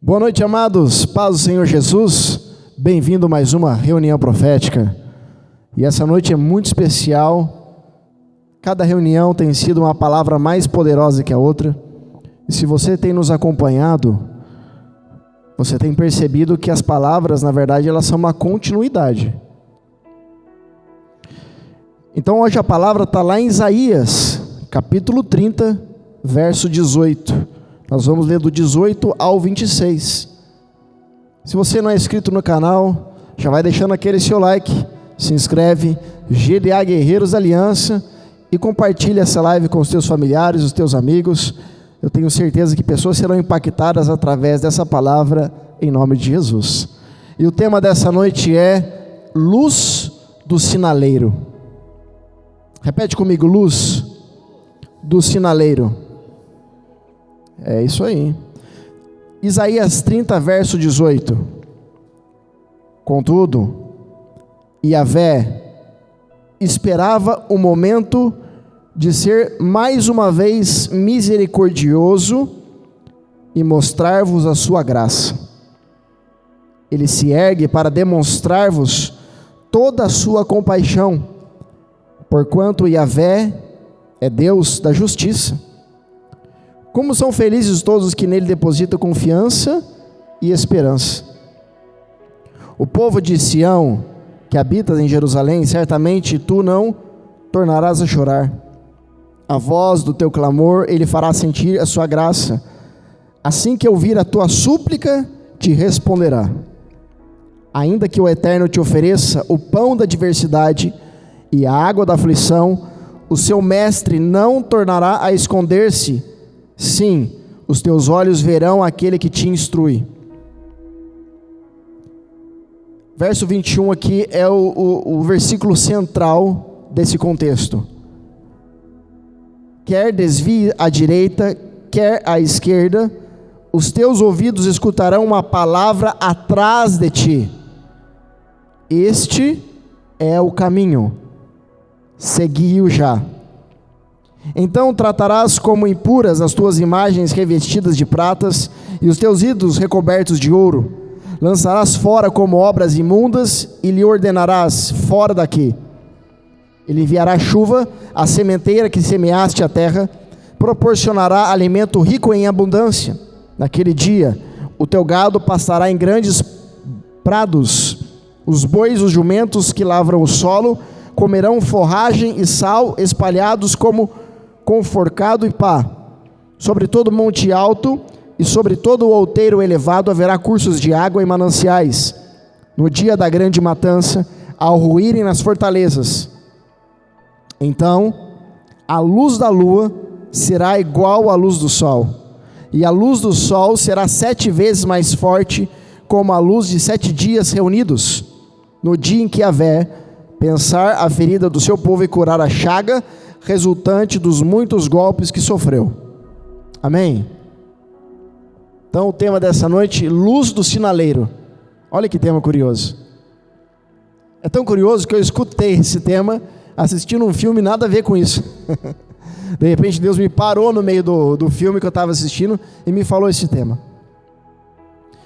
Boa noite, amados. Paz do Senhor Jesus. Bem-vindo a mais uma reunião profética. E essa noite é muito especial. Cada reunião tem sido uma palavra mais poderosa que a outra. E se você tem nos acompanhado, você tem percebido que as palavras, na verdade, elas são uma continuidade. Então hoje a palavra está lá em Isaías, capítulo 30, verso 18. Nós vamos ler do 18 ao 26. Se você não é inscrito no canal, já vai deixando aquele seu like, se inscreve, GDA Guerreiros da Aliança, e compartilha essa live com os teus familiares, os teus amigos. Eu tenho certeza que pessoas serão impactadas através dessa palavra, em nome de Jesus. E o tema dessa noite é Luz do Sinaleiro. Repete comigo, luz do sinaleiro. É isso aí. Isaías 30, verso 18. Contudo, Yahvé esperava o momento de ser mais uma vez misericordioso e mostrar-vos a sua graça. Ele se ergue para demonstrar-vos toda a sua compaixão, porquanto Yahvé é Deus da justiça. Como são felizes todos os que nele depositam confiança e esperança. O povo de Sião, que habita em Jerusalém, certamente tu não tornarás a chorar. A voz do teu clamor, ele fará sentir a sua graça. Assim que ouvir a tua súplica, te responderá. Ainda que o Eterno te ofereça o pão da adversidade e a água da aflição, o seu mestre não tornará a esconder-se. Sim, os teus olhos verão aquele que te instrui. Verso 21 aqui é o versículo central desse contexto. Quer desvie à direita, quer à esquerda, os teus ouvidos escutarão uma palavra atrás de ti. Este é o caminho, segui-o já. Então tratarás como impuras as tuas imagens revestidas de pratas e os teus ídolos recobertos de ouro. Lançarás fora como obras imundas e lhe ordenarás: fora daqui. Ele enviará chuva à sementeira que semeaste a terra, proporcionará alimento rico em abundância. Naquele dia, o teu gado pastará em grandes prados, os bois, os jumentos que lavram o solo, comerão forragem e sal espalhados como com forcado e pá. Sobre todo monte alto e sobre todo o outeiro elevado haverá cursos de água e mananciais. No dia da grande matança, ao ruírem nas fortalezas. Então, a luz da lua será igual à luz do sol, e a luz do sol será 7 vezes mais forte, como a luz de 7 dias reunidos. No dia em que Yahvé pensar a ferida do seu povo e curar a chaga resultante dos muitos golpes que sofreu. Amém? Então o tema dessa noite, luz do sinaleiro. Olha que tema curioso. É tão curioso que eu escutei esse tema assistindo um filme nada a ver com isso. De repente Deus me parou no meio do filme que eu estava assistindo e me falou esse tema.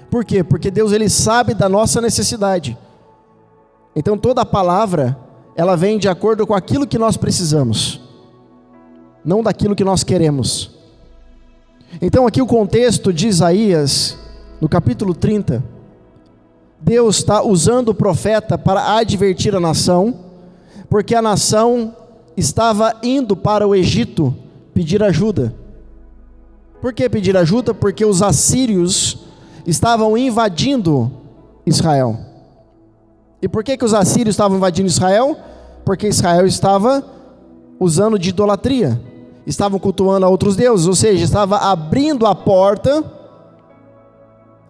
Por quê? Porque Deus, ele sabe da nossa necessidade. Então toda a palavra, ela vem de acordo com aquilo que nós precisamos, não daquilo que nós queremos. Então aqui o contexto de Isaías, no capítulo 30, Deus está usando o profeta para advertir a nação, porque a nação estava indo para o Egito pedir ajuda. Por que pedir ajuda? Porque os assírios estavam invadindo Israel. E por que os assírios estavam invadindo Israel? Porque Israel estava usando de idolatria, estavam cultuando a outros deuses, ou seja, estava abrindo a porta,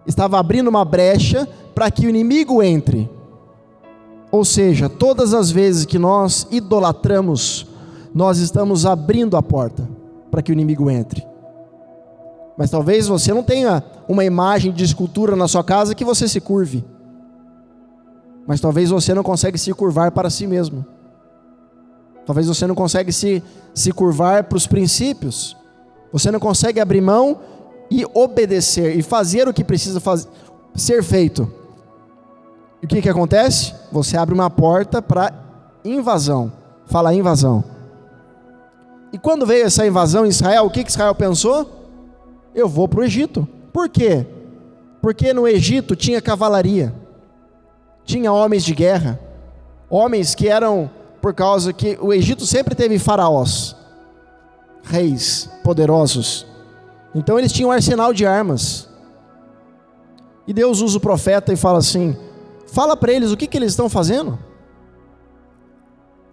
estava abrindo uma brecha para que o inimigo entre. Ou seja, todas as vezes que nós idolatramos, nós estamos abrindo a porta para que o inimigo entre. Mas talvez você não tenha uma imagem de escultura na sua casa que você se curve. Mas talvez você não consegue se curvar para si mesmo. Talvez você não consegue se curvar para os princípios. Você não consegue abrir mão e obedecer, e fazer o que precisa ser feito. E o que acontece? Você abre uma porta para invasão. Fala invasão. E quando veio essa invasão em Israel, o que Israel pensou? Eu vou para o Egito. Por quê? Porque no Egito tinha cavalaria, tinha homens de guerra, homens que eram, por causa que o Egito sempre teve faraós, reis poderosos, então eles tinham um arsenal de armas. E Deus usa o profeta e fala assim: fala para eles o que eles estão fazendo.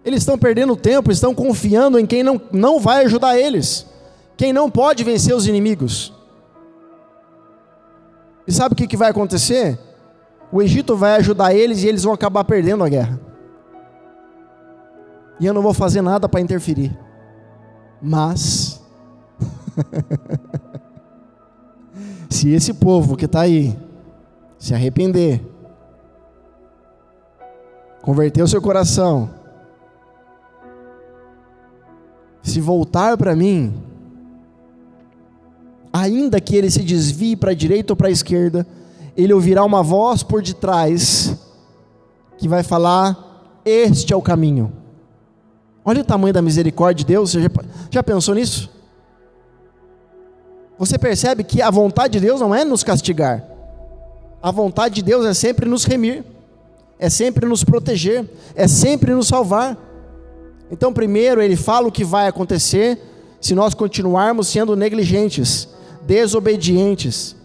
Eles estão perdendo tempo, estão confiando em quem não vai ajudar eles, quem não pode vencer os inimigos. E sabe o que vai acontecer? O Egito vai ajudar eles e eles vão acabar perdendo a guerra. E eu não vou fazer nada para interferir. Mas se esse povo que está aí se arrepender, converter o seu coração, se voltar para mim, ainda que ele se desvie para a direita ou para a esquerda, ele ouvirá uma voz por detrás que vai falar: este é o caminho. Olha o tamanho da misericórdia de Deus. Você já pensou nisso? Você percebe que a vontade de Deus não é nos castigar. A vontade de Deus é sempre nos remir, é sempre nos proteger, é sempre nos salvar. Então primeiro ele fala o que vai acontecer se nós continuarmos sendo negligentes, desobedientes.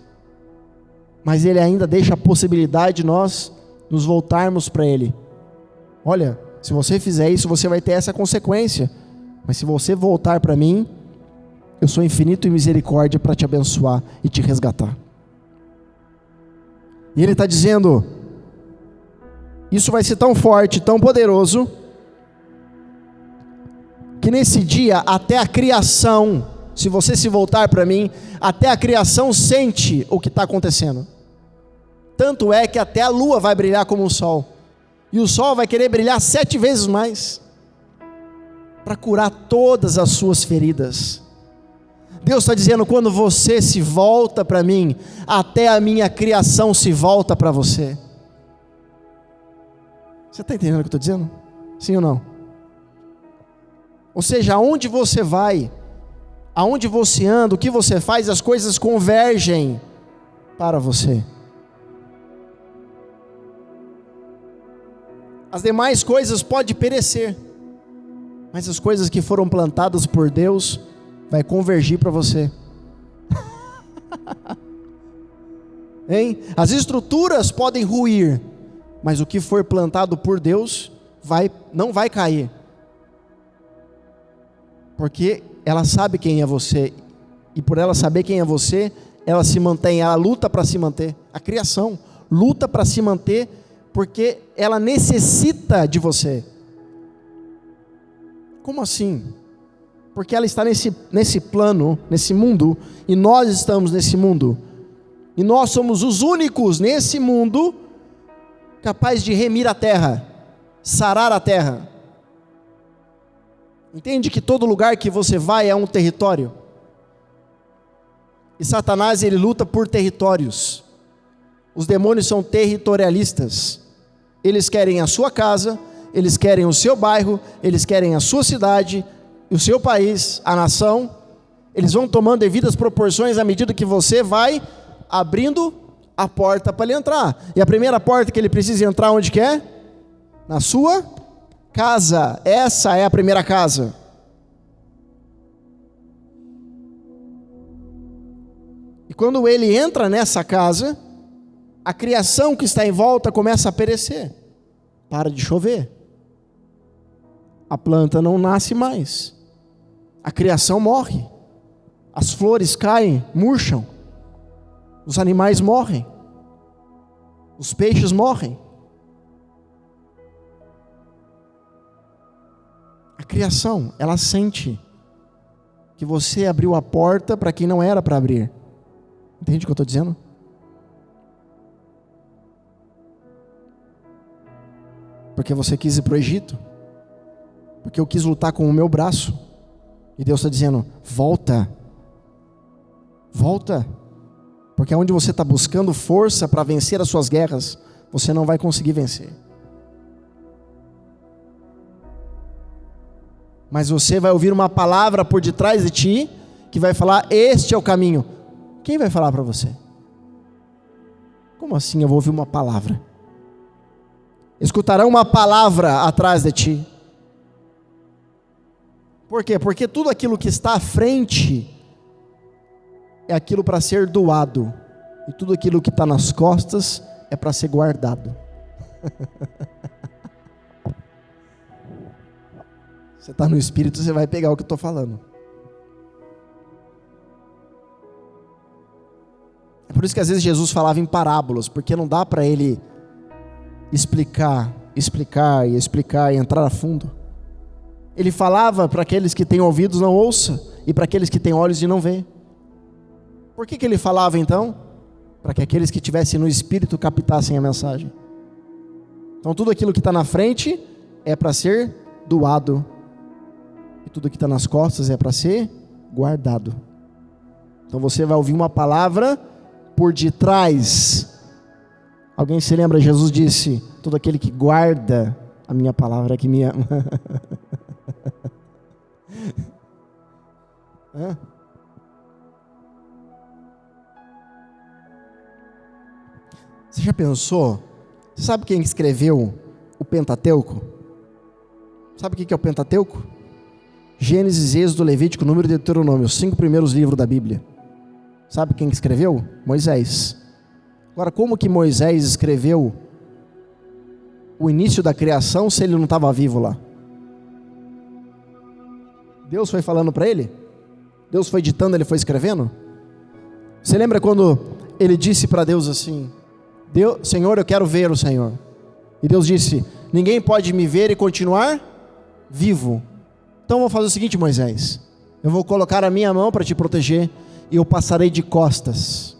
Mas ele ainda deixa a possibilidade de nós nos voltarmos para ele. Olha, se você fizer isso, você vai ter essa consequência. Mas se você voltar para mim, eu sou infinito em misericórdia para te abençoar e te resgatar. E ele está dizendo, isso vai ser tão forte, tão poderoso, que nesse dia, até a criação, se você se voltar para mim, até a criação sente o que está acontecendo. Tanto é que até a lua vai brilhar como o sol, e o sol vai querer brilhar 7 vezes mais, para curar todas as suas feridas. Deus está dizendo, quando você se volta para mim, até a minha criação se volta para você. Você está entendendo o que eu estou dizendo? Sim ou não? Ou seja, aonde você vai, aonde você anda, o que você faz, as coisas convergem para você. As demais coisas podem perecer, mas as coisas que foram plantadas por Deus vai convergir para você. Hein? As estruturas podem ruir, mas o que for plantado por Deus não vai cair, porque ela sabe quem é você, e por ela saber quem é você, ela se mantém, ela luta para se manter. A criação luta para se manter, porque ela necessita de você. Como assim? Porque ela está nesse plano, nesse mundo, e nós estamos nesse mundo, e nós somos os únicos nesse mundo capazes de remir a terra, sarar a terra. Entende que todo lugar que você vai é um território, e Satanás ele luta por territórios. Os demônios são territorialistas. Eles querem a sua casa, eles querem o seu bairro, eles querem a sua cidade, o seu país, a nação. Eles vão tomando devidas proporções à medida que você vai abrindo a porta para ele entrar. E a primeira porta que ele precisa entrar, onde que é? Na sua casa. Essa é a primeira casa. E quando ele entra nessa casa, a criação que está em volta começa a perecer. Para de chover. A planta não nasce mais. A criação morre. As flores caem, murcham. Os animais morrem. Os peixes morrem. A criação, ela sente que você abriu a porta para quem não era para abrir. Entende o que eu estou dizendo? Porque você quis ir para o Egito, porque eu quis lutar com o meu braço, e Deus está dizendo, volta, Volta. Porque onde você está buscando força para vencer as suas guerras, você não vai conseguir vencer. Mas você vai ouvir uma palavra por detrás de ti, que vai falar, este é o caminho. Quem vai falar para você? Como assim eu vou ouvir uma palavra? Escutarão uma palavra atrás de ti. Por quê? Porque tudo aquilo que está à frente é aquilo para ser doado, e tudo aquilo que está nas costas é para ser guardado. Você está no Espírito, você vai pegar o que eu estou falando. É por isso que às vezes Jesus falava em parábolas, porque não dá para ele explicar e entrar a fundo. Ele falava para aqueles que têm ouvidos não ouça, e para aqueles que têm olhos e não vê. Por que ele falava então? Para que aqueles que estivessem no Espírito captassem a mensagem. Então tudo aquilo que está na frente é para ser doado, e tudo que está nas costas é para ser guardado. Então você vai ouvir uma palavra por detrás. Alguém se lembra? Jesus disse, todo aquele que guarda a minha palavra é que me ama. Você já pensou? Você sabe quem escreveu o Pentateuco? Sabe o que é o Pentateuco? Gênesis, Êxodo, Levítico, Número e Deuteronômio, os 5 primeiros livros da Bíblia. Sabe quem escreveu? Moisés. Agora, como que Moisés escreveu o início da criação se ele não estava vivo lá? Deus foi falando para ele? Deus foi ditando, ele foi escrevendo? Você lembra quando ele disse para Deus assim, Senhor, eu quero ver o Senhor. E Deus disse, ninguém pode me ver e continuar vivo. Então eu vou fazer o seguinte, Moisés, eu vou colocar a minha mão para te proteger, e eu passarei de costas.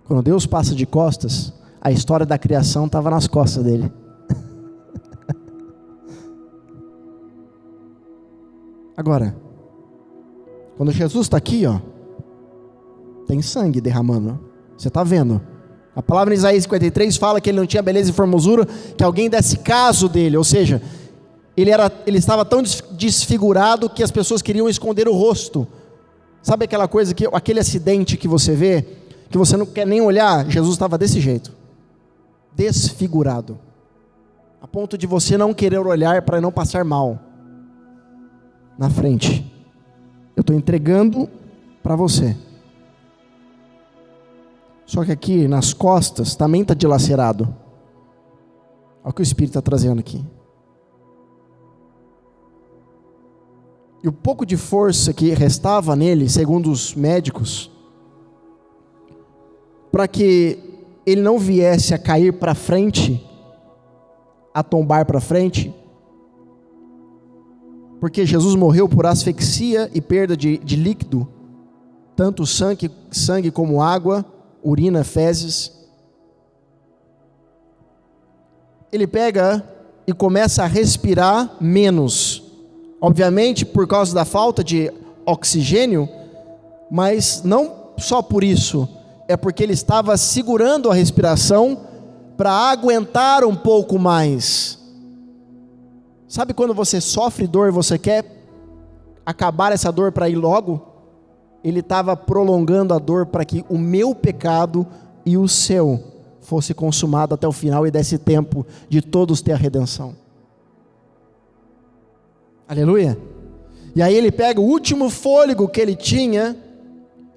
Quando Deus passa de costas, a história da criação estava nas costas dele. Agora, quando Jesus está aqui, tem sangue derramando. Você está vendo? A palavra em Isaías 53 fala que ele não tinha beleza e formosura, que alguém desse caso dele, ou seja, ele estava tão desfigurado que as pessoas queriam esconder o rosto. Sabe aquela coisa, aquele acidente que você vê, que você não quer nem olhar? Jesus estava desse jeito, desfigurado, a ponto de você não querer olhar para não passar mal. Na frente, eu estou entregando para você. Só que aqui nas costas também está dilacerado. Olha o que o Espírito está trazendo aqui. E o pouco de força que restava nele, segundo os médicos, para que ele não viesse a cair para frente, a tombar para frente, porque Jesus morreu por asfixia e perda de líquido, tanto sangue como água, urina, fezes. Ele pega e começa a respirar menos, obviamente por causa da falta de oxigênio, mas não só por isso, é porque ele estava segurando a respiração para aguentar um pouco mais. Sabe quando você sofre dor e você quer acabar essa dor para ir logo? Ele estava prolongando a dor para que o meu pecado e o seu fosse consumado até o final e desse tempo de todos ter a redenção. Aleluia. E aí ele pega o último fôlego que ele tinha,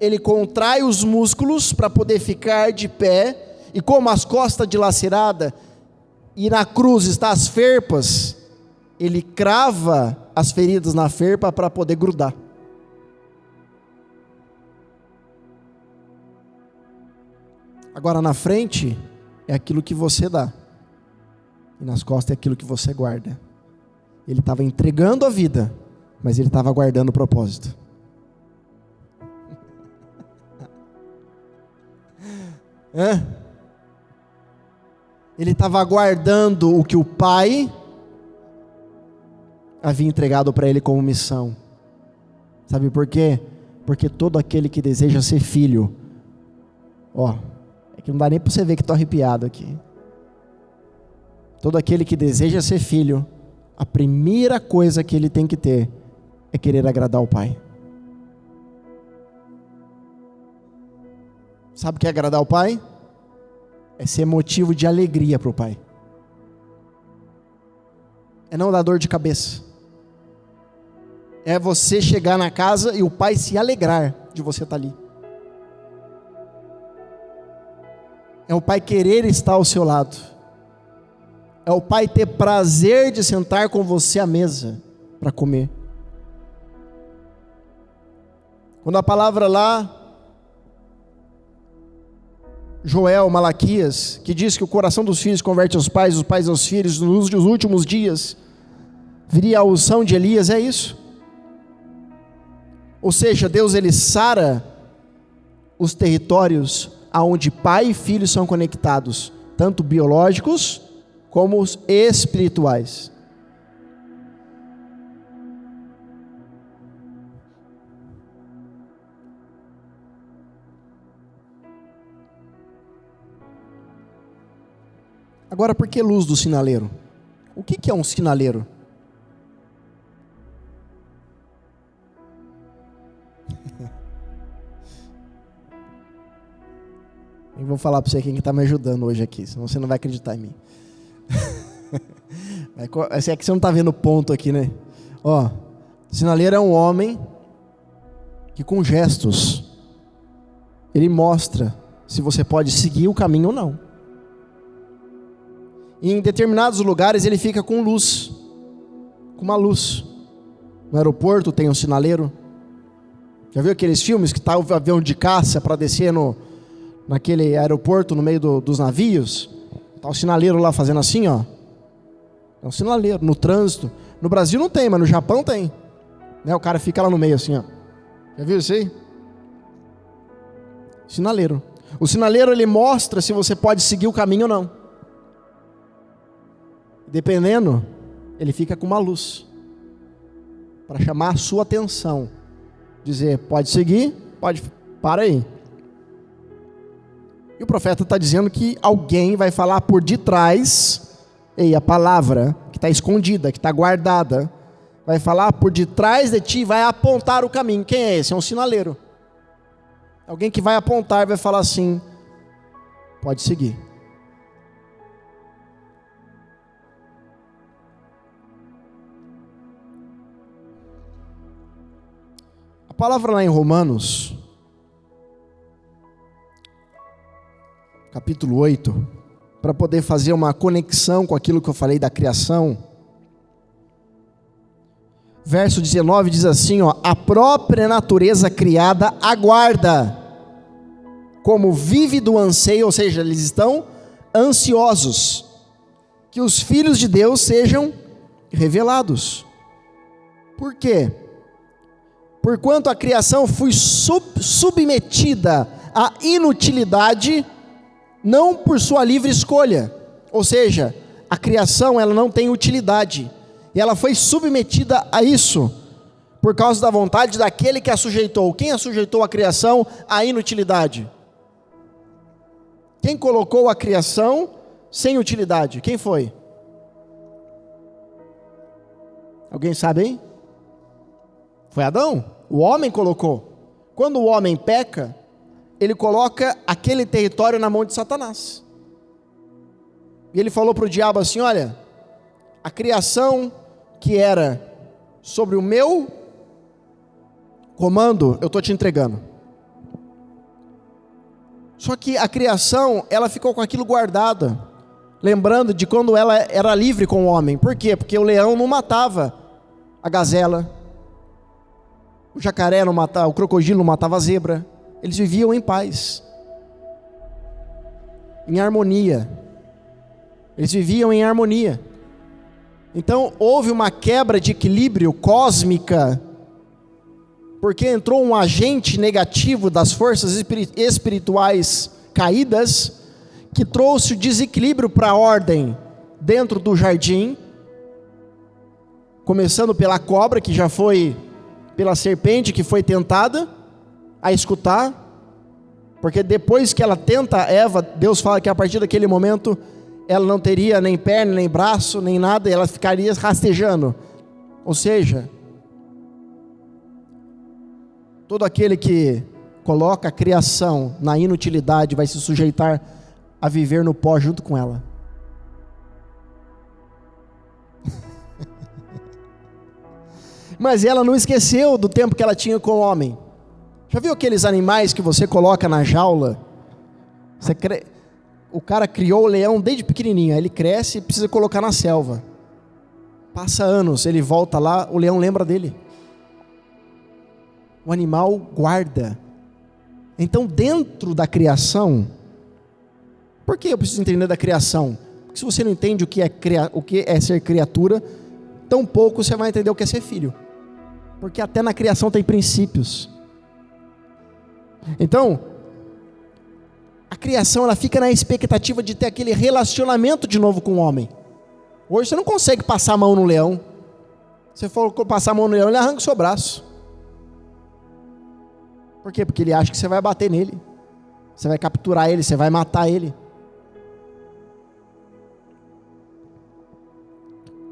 ele contrai os músculos para poder ficar de pé, e como as costas dilaceradas e na cruz está as ferpas, ele crava as feridas na ferpa para poder grudar. Agora na frente é aquilo que você dá, e nas costas é aquilo que você guarda. Ele estava entregando a vida, mas ele estava guardando o propósito. Ele estava guardando o que o Pai havia entregado para ele como missão. Sabe por quê? Porque todo aquele que deseja ser filho, é que não dá nem para você ver que estou arrepiado aqui. Todo aquele que deseja ser filho, a primeira coisa que ele tem que ter é querer agradar o Pai. Sabe o que é agradar o Pai? É ser motivo de alegria para o Pai. É não dar dor de cabeça. É você chegar na casa e o Pai se alegrar de você estar ali. É o Pai querer estar ao seu lado. É o Pai ter prazer de sentar com você à mesa para comer. Quando a palavra lá, Joel, Malaquias, que diz que o coração dos filhos converte aos pais, os pais aos filhos, nos últimos dias viria a unção de Elias, é isso. Ou seja, Deus ele sara os territórios aonde pai e filho são conectados, tanto biológicos como os espirituais. Agora, por que luz do sinaleiro? O que é um sinaleiro? Eu vou falar para você quem está me ajudando hoje aqui, senão você não vai acreditar em mim. É que você não está vendo o ponto aqui, né? Sinaleiro é um homem que com gestos, ele mostra se você pode seguir o caminho ou não. E em determinados lugares ele fica com luz, com uma luz. No aeroporto tem um sinaleiro. Já viu aqueles filmes que está o avião de caça para descer naquele aeroporto no meio dos navios? Está o sinaleiro lá fazendo assim, ó. É um sinaleiro no trânsito. No Brasil não tem, mas no Japão tem, né? O cara fica lá no meio assim, ó. Já viu isso aí? Sinaleiro. O sinaleiro ele mostra se você pode seguir o caminho ou não. Dependendo, ele fica com uma luz para chamar a sua atenção, dizer, pode seguir, pode, para aí. E o profeta está dizendo que alguém vai falar por detrás, a palavra que está escondida, que está guardada, vai falar por detrás de ti, vai apontar o caminho. Quem é esse? É um sinaleiro. Alguém que vai apontar e vai falar assim, pode seguir. A palavra lá em Romanos, capítulo 8, para poder fazer uma conexão com aquilo que eu falei da criação, verso 19 diz assim, a própria natureza criada aguarda, como vive do anseio, ou seja, eles estão ansiosos, que os filhos de Deus sejam revelados. Por quê? Porquanto a criação foi submetida à inutilidade, não por sua livre escolha. Ou seja, a criação ela não tem utilidade. E ela foi submetida a isso, por causa da vontade daquele que a sujeitou. Quem a sujeitou a criação à inutilidade? Quem colocou a criação sem utilidade? Quem foi? Alguém sabe aí? Foi Adão? O homem colocou. Quando o homem peca, ele coloca aquele território na mão de Satanás. E ele falou para o diabo assim, olha, a criação que era sobre o meu comando, eu estou te entregando. Só que a criação, ela ficou com aquilo guardada, lembrando de quando ela era livre com o homem. Por quê? Porque o leão não matava a gazela, o jacaré não matava, o crocodilo não matava a zebra. Eles viviam em paz, em harmonia. Eles viviam em harmonia. Então houve uma quebra de equilíbrio cósmica, porque entrou um agente negativo das forças espirituais caídas, que trouxe o desequilíbrio para a ordem dentro do jardim, começando pela cobra, que já foi, pela serpente que foi tentada, a escutar, porque depois que ela tenta Eva, Deus fala que a partir daquele momento ela não teria nem perna, nem braço, nem nada, e ela ficaria rastejando. Ou seja, todo aquele que coloca a criação na inutilidade vai se sujeitar a viver no pó junto com ela. Mas ela não esqueceu do tempo que ela tinha com o homem. Já viu aqueles animais que você coloca na jaula? O cara criou o leão desde pequenininho, aí ele cresce e precisa colocar na selva. Passa anos, ele volta lá, o leão lembra dele. O animal guarda. Então, dentro da criação, por que eu preciso entender da criação? Porque se você não entende o que é ser criatura, tampouco você vai entender o que é ser filho. Porque até na criação tem princípios. Então, a criação ela fica na expectativa de ter aquele relacionamento de novo com o homem. Hoje você não consegue passar a mão no leão. Se for passar a mão no leão, ele arranca o seu braço. Por quê? Porque ele acha que você vai bater nele. Você vai capturar ele, você vai matar ele.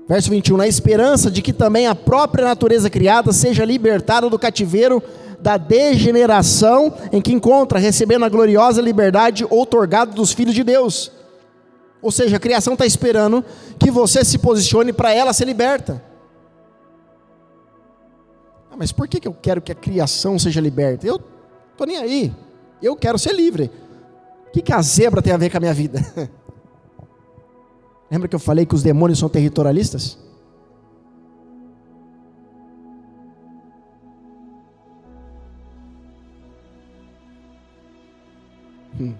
Verso 21, na esperança de que também a própria natureza criada seja libertada do cativeiro da degeneração em que encontra, recebendo a gloriosa liberdade outorgada dos filhos de Deus. Ou seja, a criação está esperando que você se posicione para ela ser liberta. Mas por que eu quero que a criação seja liberta? Eu estou nem aí, eu quero ser livre. O que a zebra tem a ver com a minha vida? Lembra que eu falei que os demônios são territorialistas? Hum.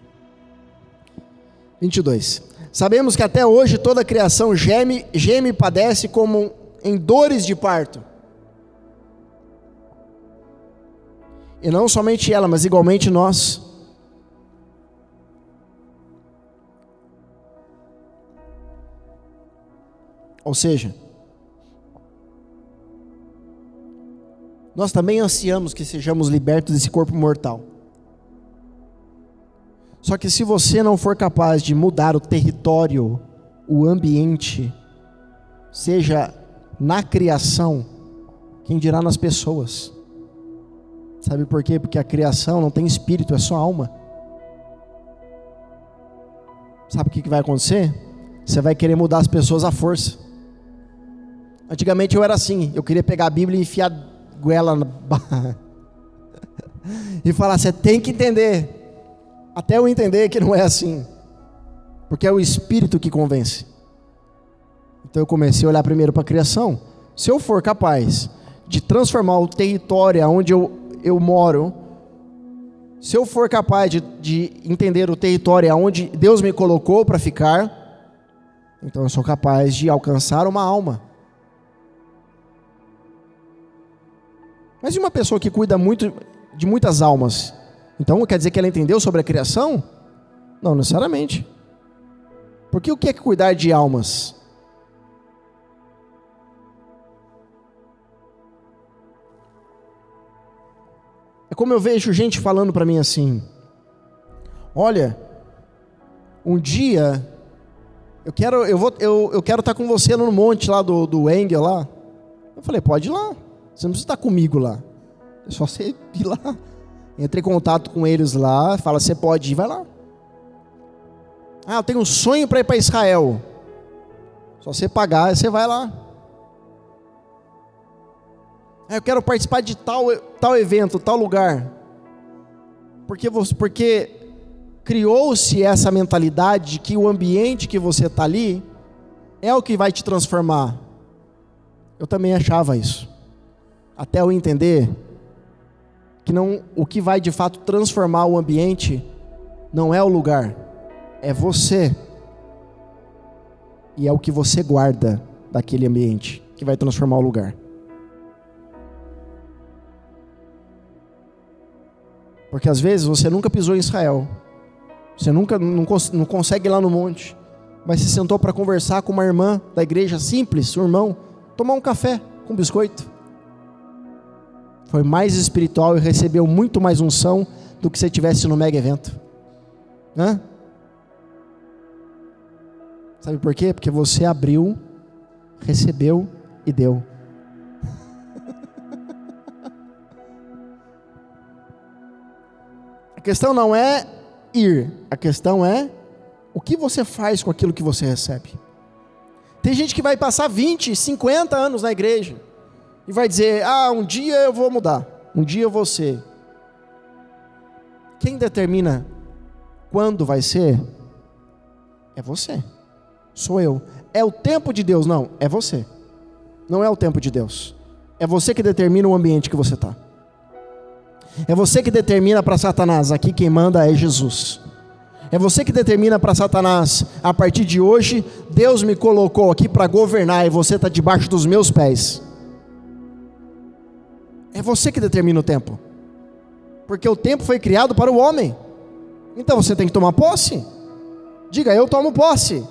22. Sabemos que até hoje toda a criação geme e padece como em dores de parto. E não somente ela, mas igualmente nós. Ou seja, nós também ansiamos que sejamos libertos desse corpo mortal. Só que se você não for capaz de mudar o território, o ambiente, seja na criação, quem dirá nas pessoas? Sabe por quê? Porque a criação não tem espírito, é só alma. Sabe o que vai acontecer? Você vai querer mudar as pessoas à força. Antigamente eu era assim, eu queria pegar a Bíblia e enfiar a goela na barra. E falar, você tem que entender. Até eu entender que não é assim. Porque é o Espírito que convence. Então eu comecei a olhar primeiro para a criação. Se eu for capaz de transformar o território onde eu moro, se eu for capaz de entender o território onde Deus me colocou para ficar, então eu sou capaz de alcançar uma alma. Mas e uma pessoa que cuida muito de muitas almas? Então quer dizer que ela entendeu sobre a criação? Não necessariamente. Porque o que é cuidar de almas? É como eu vejo gente falando para mim assim: olha, um dia eu quero estar com você no monte lá do Engel lá. Eu falei, pode ir lá. Você não precisa estar comigo lá. É só você ir lá. Entrei em contato com eles lá. Fala, você pode ir, vai lá. Ah, eu tenho um sonho para ir para Israel. Só você pagar, você vai lá. Ah, eu quero participar de tal evento, tal lugar. Porque criou-se essa mentalidade de que o ambiente que você está ali é o que vai te transformar. Eu também achava isso. Até eu entender que o que vai de fato transformar o ambiente não é o lugar, é você. E é o que você guarda daquele ambiente que vai transformar o lugar. Porque às vezes você nunca pisou em Israel, você não consegue ir lá no monte, mas se sentou para conversar com uma irmã da igreja simples, um irmão, tomar um café com biscoito. foi mais espiritual e recebeu muito mais unção do que se estivesse no mega evento. Hã? Sabe por quê? Porque você abriu, recebeu e deu. A questão não é ir, a questão é o que você faz com aquilo que você recebe. Tem gente que vai passar 20, 50 anos na igreja e vai dizer, um dia eu vou mudar, um dia eu vou ser. Quem determina quando vai ser é você, sou eu. É o tempo de Deus? Não, é você. Não é o tempo de Deus. É você que determina o ambiente que você está. É você que determina para Satanás, aqui quem manda é Jesus. É você que determina para Satanás, a partir de hoje, Deus me colocou aqui para governar e você está debaixo dos meus pés. É você que determina o tempo. Porque o tempo foi criado para o homem. Então você tem que tomar posse. Diga, eu tomo posse.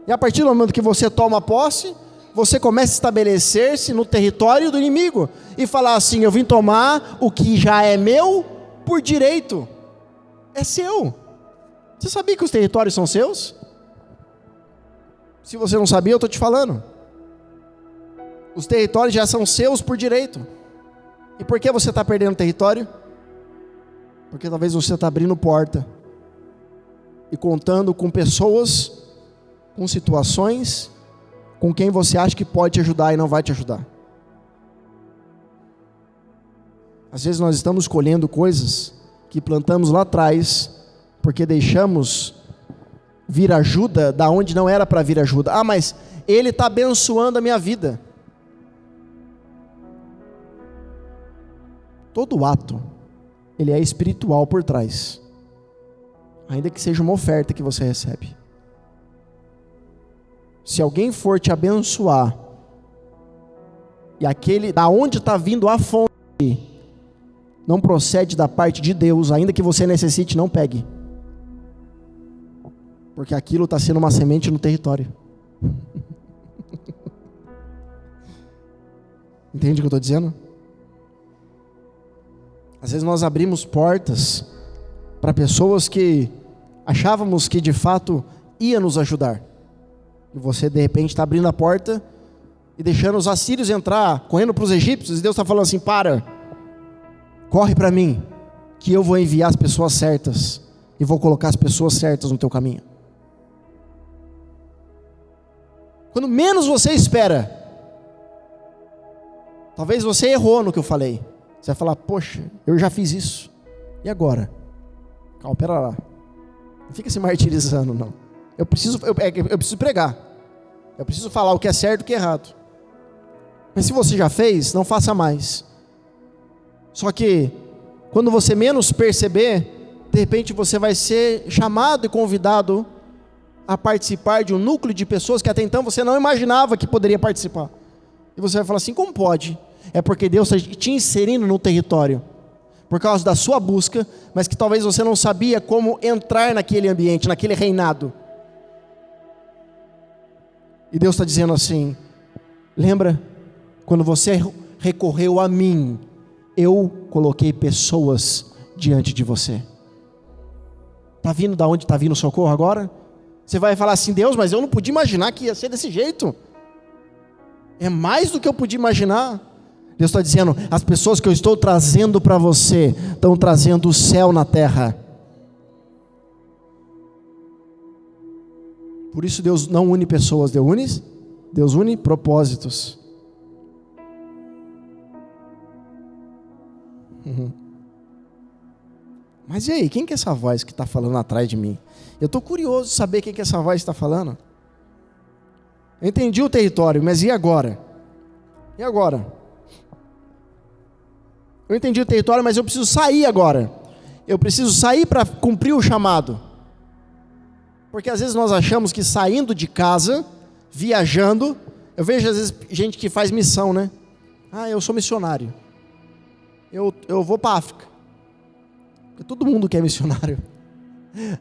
E a partir do momento que você toma posse, você começa a estabelecer-se no território do inimigo e falar assim, eu vim tomar o que já é meu por direito. É seu. Você sabia que os territórios são seus? Se você não sabia, eu estou te falando. Os territórios já são seus por direito. E por que você está perdendo território? Porque talvez você está abrindo porta e contando com pessoas, com situações, com quem você acha que pode te ajudar e não vai te ajudar. Às vezes nós estamos colhendo coisas que plantamos lá atrás, porque deixamos vir ajuda da onde não era para vir ajuda. Mas ele está abençoando a minha vida. Todo ato, ele é espiritual por trás, ainda que seja uma oferta que você recebe. Se alguém for te abençoar, e aquele da onde está vindo a fonte não procede da parte de Deus, ainda que você necessite, não pegue, porque aquilo está sendo uma semente no território. Entende o que eu estou dizendo? Às vezes nós abrimos portas para pessoas que achávamos que de fato ia nos ajudar, e você de repente está abrindo a porta e deixando os assírios entrar, correndo para os egípcios, e Deus está falando assim, corre para mim, que eu vou enviar as pessoas certas, e vou colocar as pessoas certas no teu caminho. Quando menos você espera, talvez você errou no que eu falei, você vai falar, poxa, eu já fiz isso, e agora? Calma, pera lá, não fica se martirizando não, eu preciso pregar, eu preciso falar o que é certo e o que é errado, mas se você já fez, não faça mais. Só que, quando você menos perceber, de repente você vai ser chamado e convidado a participar de um núcleo de pessoas que até então você não imaginava que poderia participar. E você vai falar assim, como pode? É porque Deus está te inserindo no território, por causa da sua busca, mas que talvez você não sabia como entrar naquele ambiente, naquele reinado. E Deus está dizendo assim, lembra, quando você recorreu a mim, eu coloquei pessoas diante de você. Está vindo da onde está vindo o socorro agora? Você vai falar assim, Deus, mas eu não podia imaginar que ia ser desse jeito. É mais do que eu podia imaginar. Deus está dizendo, as pessoas que eu estou trazendo para você, estão trazendo o céu na terra. Por isso Deus não une pessoas, Deus une propósitos. Mas e aí, quem que é essa voz que está falando atrás de mim? Eu estou curioso de saber quem que essa voz está falando. Eu entendi o território, mas e agora? E agora? Eu entendi o território, mas eu preciso sair agora. Eu preciso sair para cumprir o chamado. Porque às vezes nós achamos que saindo de casa, viajando, eu vejo às vezes gente que faz missão, né? Eu sou missionário. Eu vou para a África. Porque todo mundo que é missionário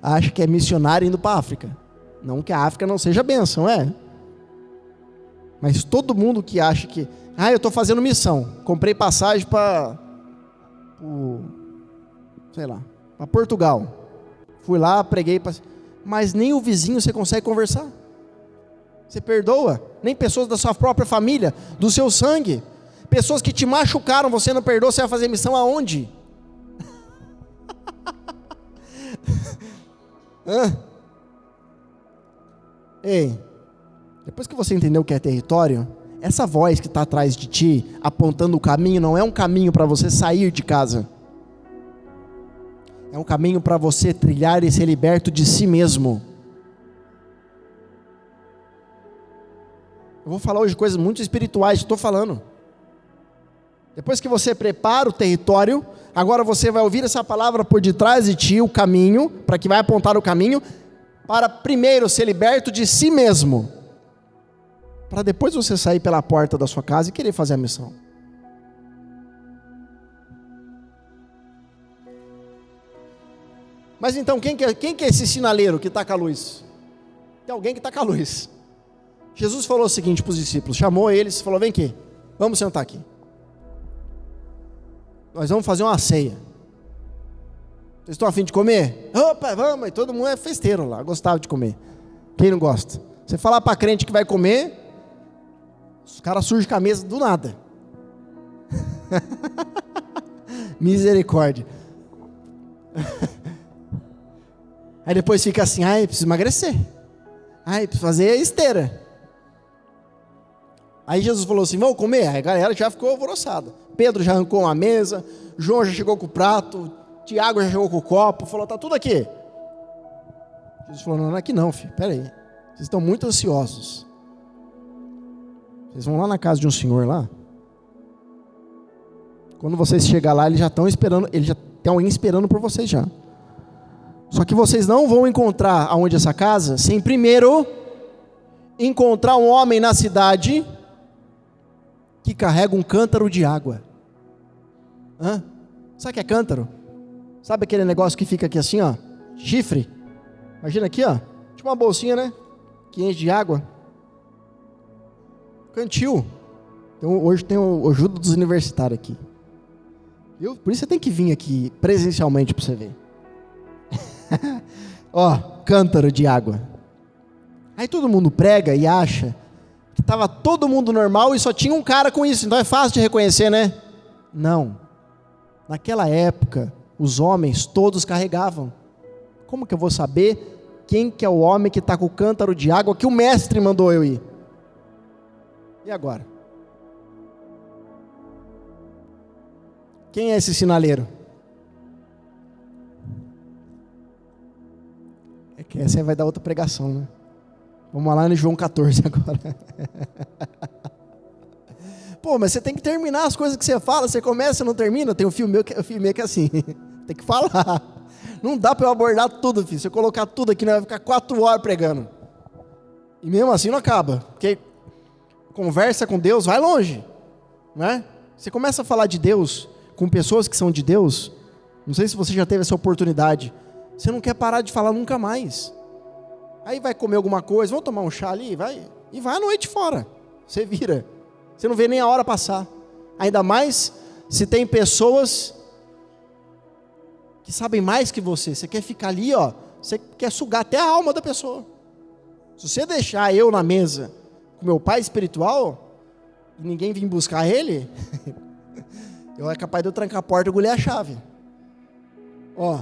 acha que é missionário indo para a África. Não que a África não seja bênção, Mas todo mundo que acha que, eu estou fazendo missão, comprei passagem para, sei lá, para Portugal, fui lá, preguei, mas nem o vizinho você consegue conversar. Você perdoa? Nem pessoas da sua própria família, do seu sangue, pessoas que te machucaram, você não perdoa, você vai fazer missão aonde? Ei, depois que você entendeu o que é território, essa voz que está atrás de ti, apontando o caminho, não é um caminho para você sair de casa. É um caminho para você trilhar e ser liberto de si mesmo. Eu vou falar hoje coisas muito espirituais, estou falando. Depois que você prepara o território, agora você vai ouvir essa palavra por detrás de ti, o caminho, para que vai apontar o caminho, para primeiro ser liberto de si mesmo, para depois você sair pela porta da sua casa e querer fazer a missão. Mas então, quem que é esse sinaleiro que está com a luz? Tem alguém que está com a luz. Jesus falou o seguinte para os discípulos, chamou eles e falou, vem aqui, vamos sentar aqui. Nós vamos fazer uma ceia. Vocês estão a fim de comer? Opa, vamos, e todo mundo é festeiro lá, gostava de comer. Quem não gosta? Você falar para crente que vai comer, os caras surgem com a mesa do nada. Misericórdia. Aí depois fica assim, preciso emagrecer. Preciso fazer esteira. Aí Jesus falou assim, vamos comer? Aí a galera já ficou alvoroçada. Pedro já arrancou uma mesa, João já chegou com o prato, Tiago já chegou com o copo, falou, tá tudo aqui. Jesus falou, não é aqui não, filho, pera aí. Vocês estão muito ansiosos. Vocês vão lá na casa de um senhor lá. Quando vocês chegar lá, eles já estão esperando, ele já tem alguém esperando por vocês já. Só que vocês não vão encontrar aonde essa casa, sem primeiro encontrar um homem na cidade que carrega um cântaro de água. Sabe o que é cântaro? Sabe aquele negócio que fica aqui assim, ó? Chifre. Imagina aqui, ó. Tipo uma bolsinha, né? Que enche de água. Cantil. Então, hoje tem o ajuda dos universitários aqui. Por isso você tem que vir aqui presencialmente para você ver. Ó, cântaro de água. Aí todo mundo prega e acha que estava todo mundo normal e só tinha um cara com isso. Então é fácil de reconhecer, né? Não. Naquela época, os homens todos carregavam. Como que eu vou saber quem que é o homem que está com o cântaro de água que o mestre mandou eu ir? E agora? Quem é esse sinaleiro? É que essa aí vai dar outra pregação, né? Vamos lá no João 14 agora. Pô, mas você tem que terminar as coisas que você fala, você começa e não termina. Tem um filme meu que é assim, tem que falar. Não dá para eu abordar tudo, filho. Se eu colocar tudo aqui, nós vai ficar 4 horas pregando. E mesmo assim não acaba, porque conversa com Deus vai longe, né? Você começa a falar de Deus com pessoas que são de Deus, não sei se você já teve essa oportunidade, você não quer parar de falar nunca mais. Aí vai comer alguma coisa, vamos tomar um chá ali, vai à noite fora, você vira, você não vê nem a hora passar, ainda mais se tem pessoas que sabem mais que você quer ficar ali, ó, você quer sugar até a alma da pessoa. Se você deixar eu na mesa com meu pai espiritual, e ninguém vir buscar ele, eu é capaz de eu trancar a porta e engolher a chave. Ó,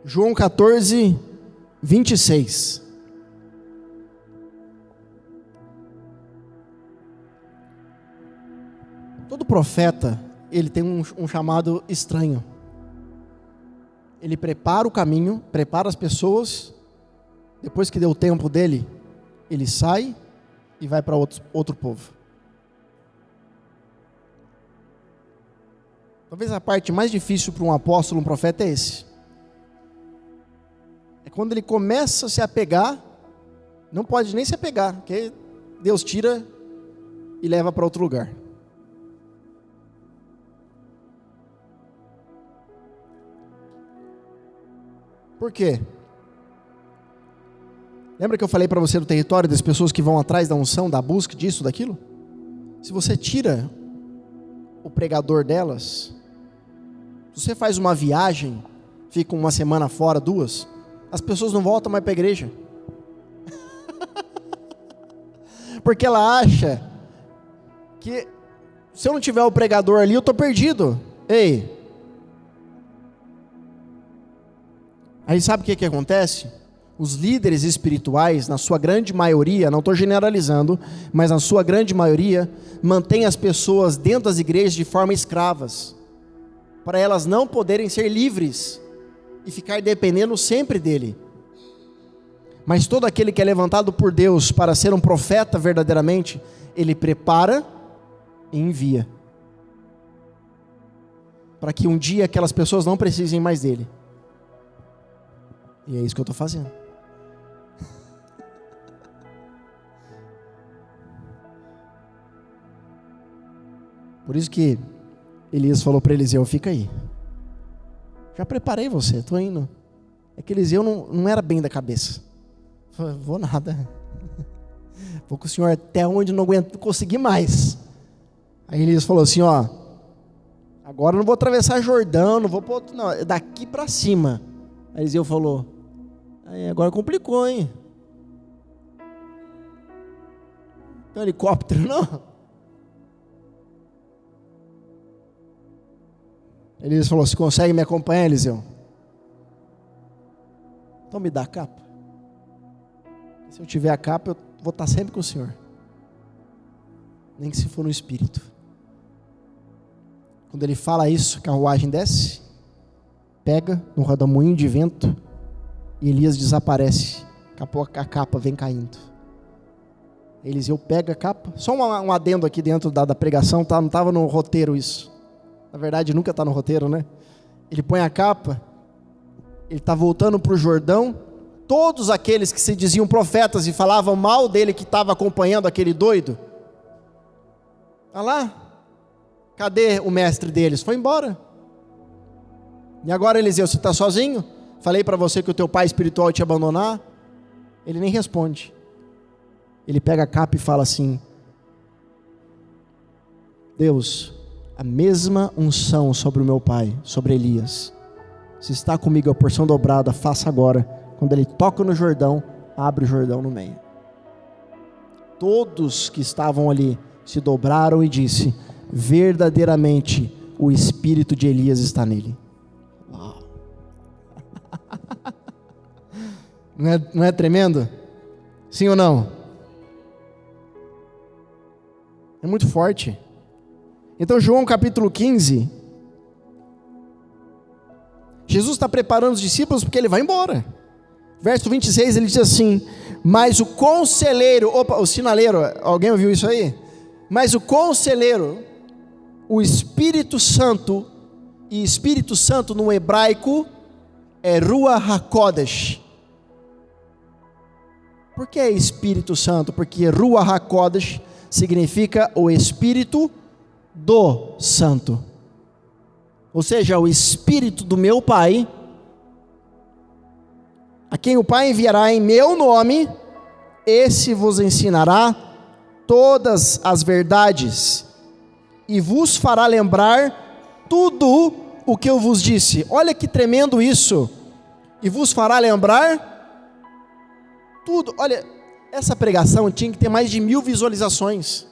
João 14, 26. Todo profeta, ele tem um chamado estranho. Ele prepara o caminho, prepara as pessoas, depois que deu o tempo dele, ele sai e vai para outro povo. Talvez a parte mais difícil para um apóstolo, um profeta é esse. É quando ele começa a se apegar, não pode nem se apegar, porque Deus tira e leva para outro lugar. Por quê? Lembra que eu falei para você do território das pessoas que vão atrás da unção, da busca, disso, daquilo? Se você tira o pregador delas, se você faz uma viagem, fica uma semana fora, 2, as pessoas não voltam mais para a igreja. Porque ela acha que se eu não tiver o pregador ali, eu estou perdido. Ei! Aí sabe o que acontece? Os líderes espirituais, na sua grande maioria, não estou generalizando, mas na sua grande maioria, mantêm as pessoas dentro das igrejas de forma escravas, para elas não poderem ser livres e ficar dependendo sempre dele. Mas todo aquele que é levantado por Deus para ser um profeta verdadeiramente, ele prepara e envia, para que um dia aquelas pessoas não precisem mais dele. E é isso que eu estou fazendo. Por isso que Elias falou para Eliseu: fica aí, já preparei você, estou indo. É que Eliseu não era bem da cabeça. Falei, vou nada, vou com o senhor até onde não aguento, não consegui mais. Aí Elias falou assim: ó, agora eu não vou atravessar Jordão, não vou para outro, não, é daqui para cima. Aí Eliseu falou: aí agora complicou, hein? Tem um helicóptero, não? Elias falou: você consegue me acompanhar, Eliseu? Então me dá a capa. Se eu tiver a capa, eu vou estar sempre com o senhor, nem que se for no espírito. Quando ele fala isso, a carruagem desce, pega no rodamuinho de vento, e Elias desaparece. A capa vem caindo. Eliseu pega a capa. Só um adendo aqui dentro da pregação, tá? Não estava no roteiro isso. Na verdade nunca está no roteiro, né? Ele põe a capa, ele está voltando para o Jordão. Todos aqueles que se diziam profetas e falavam mal dele, que estava acompanhando aquele doido, olha lá, cadê o mestre deles? Foi embora. E agora, Eliseu, você está sozinho? Falei para você que o teu pai espiritual ia te abandonar. Ele nem responde. Ele pega a capa e fala assim: Deus, a mesma unção sobre o meu pai, sobre Elias, se está comigo a porção dobrada, faça agora. Quando ele toca no Jordão, abre o Jordão no meio. Todos que estavam ali se dobraram e disse: verdadeiramente o espírito de Elias está nele. Uau. Não é tremendo? Sim ou não? É muito forte. Então, João capítulo 15, Jesus está preparando os discípulos porque ele vai embora. Verso 26, ele diz assim: mas o conselheiro, o sinaleiro, alguém ouviu isso aí? Mas o conselheiro, o Espírito Santo, e Espírito Santo no hebraico é Ruach HaKodesh. Por que é Espírito Santo? Porque Ruach HaKodesh significa o Espírito do Santo, ou seja, o Espírito do meu Pai, a quem o Pai enviará em meu nome, esse vos ensinará todas as verdades, e vos fará lembrar tudo o que eu vos disse. Olha que tremendo isso! E vos fará lembrar tudo. Olha, essa pregação tinha que ter mais de 1000 visualizações.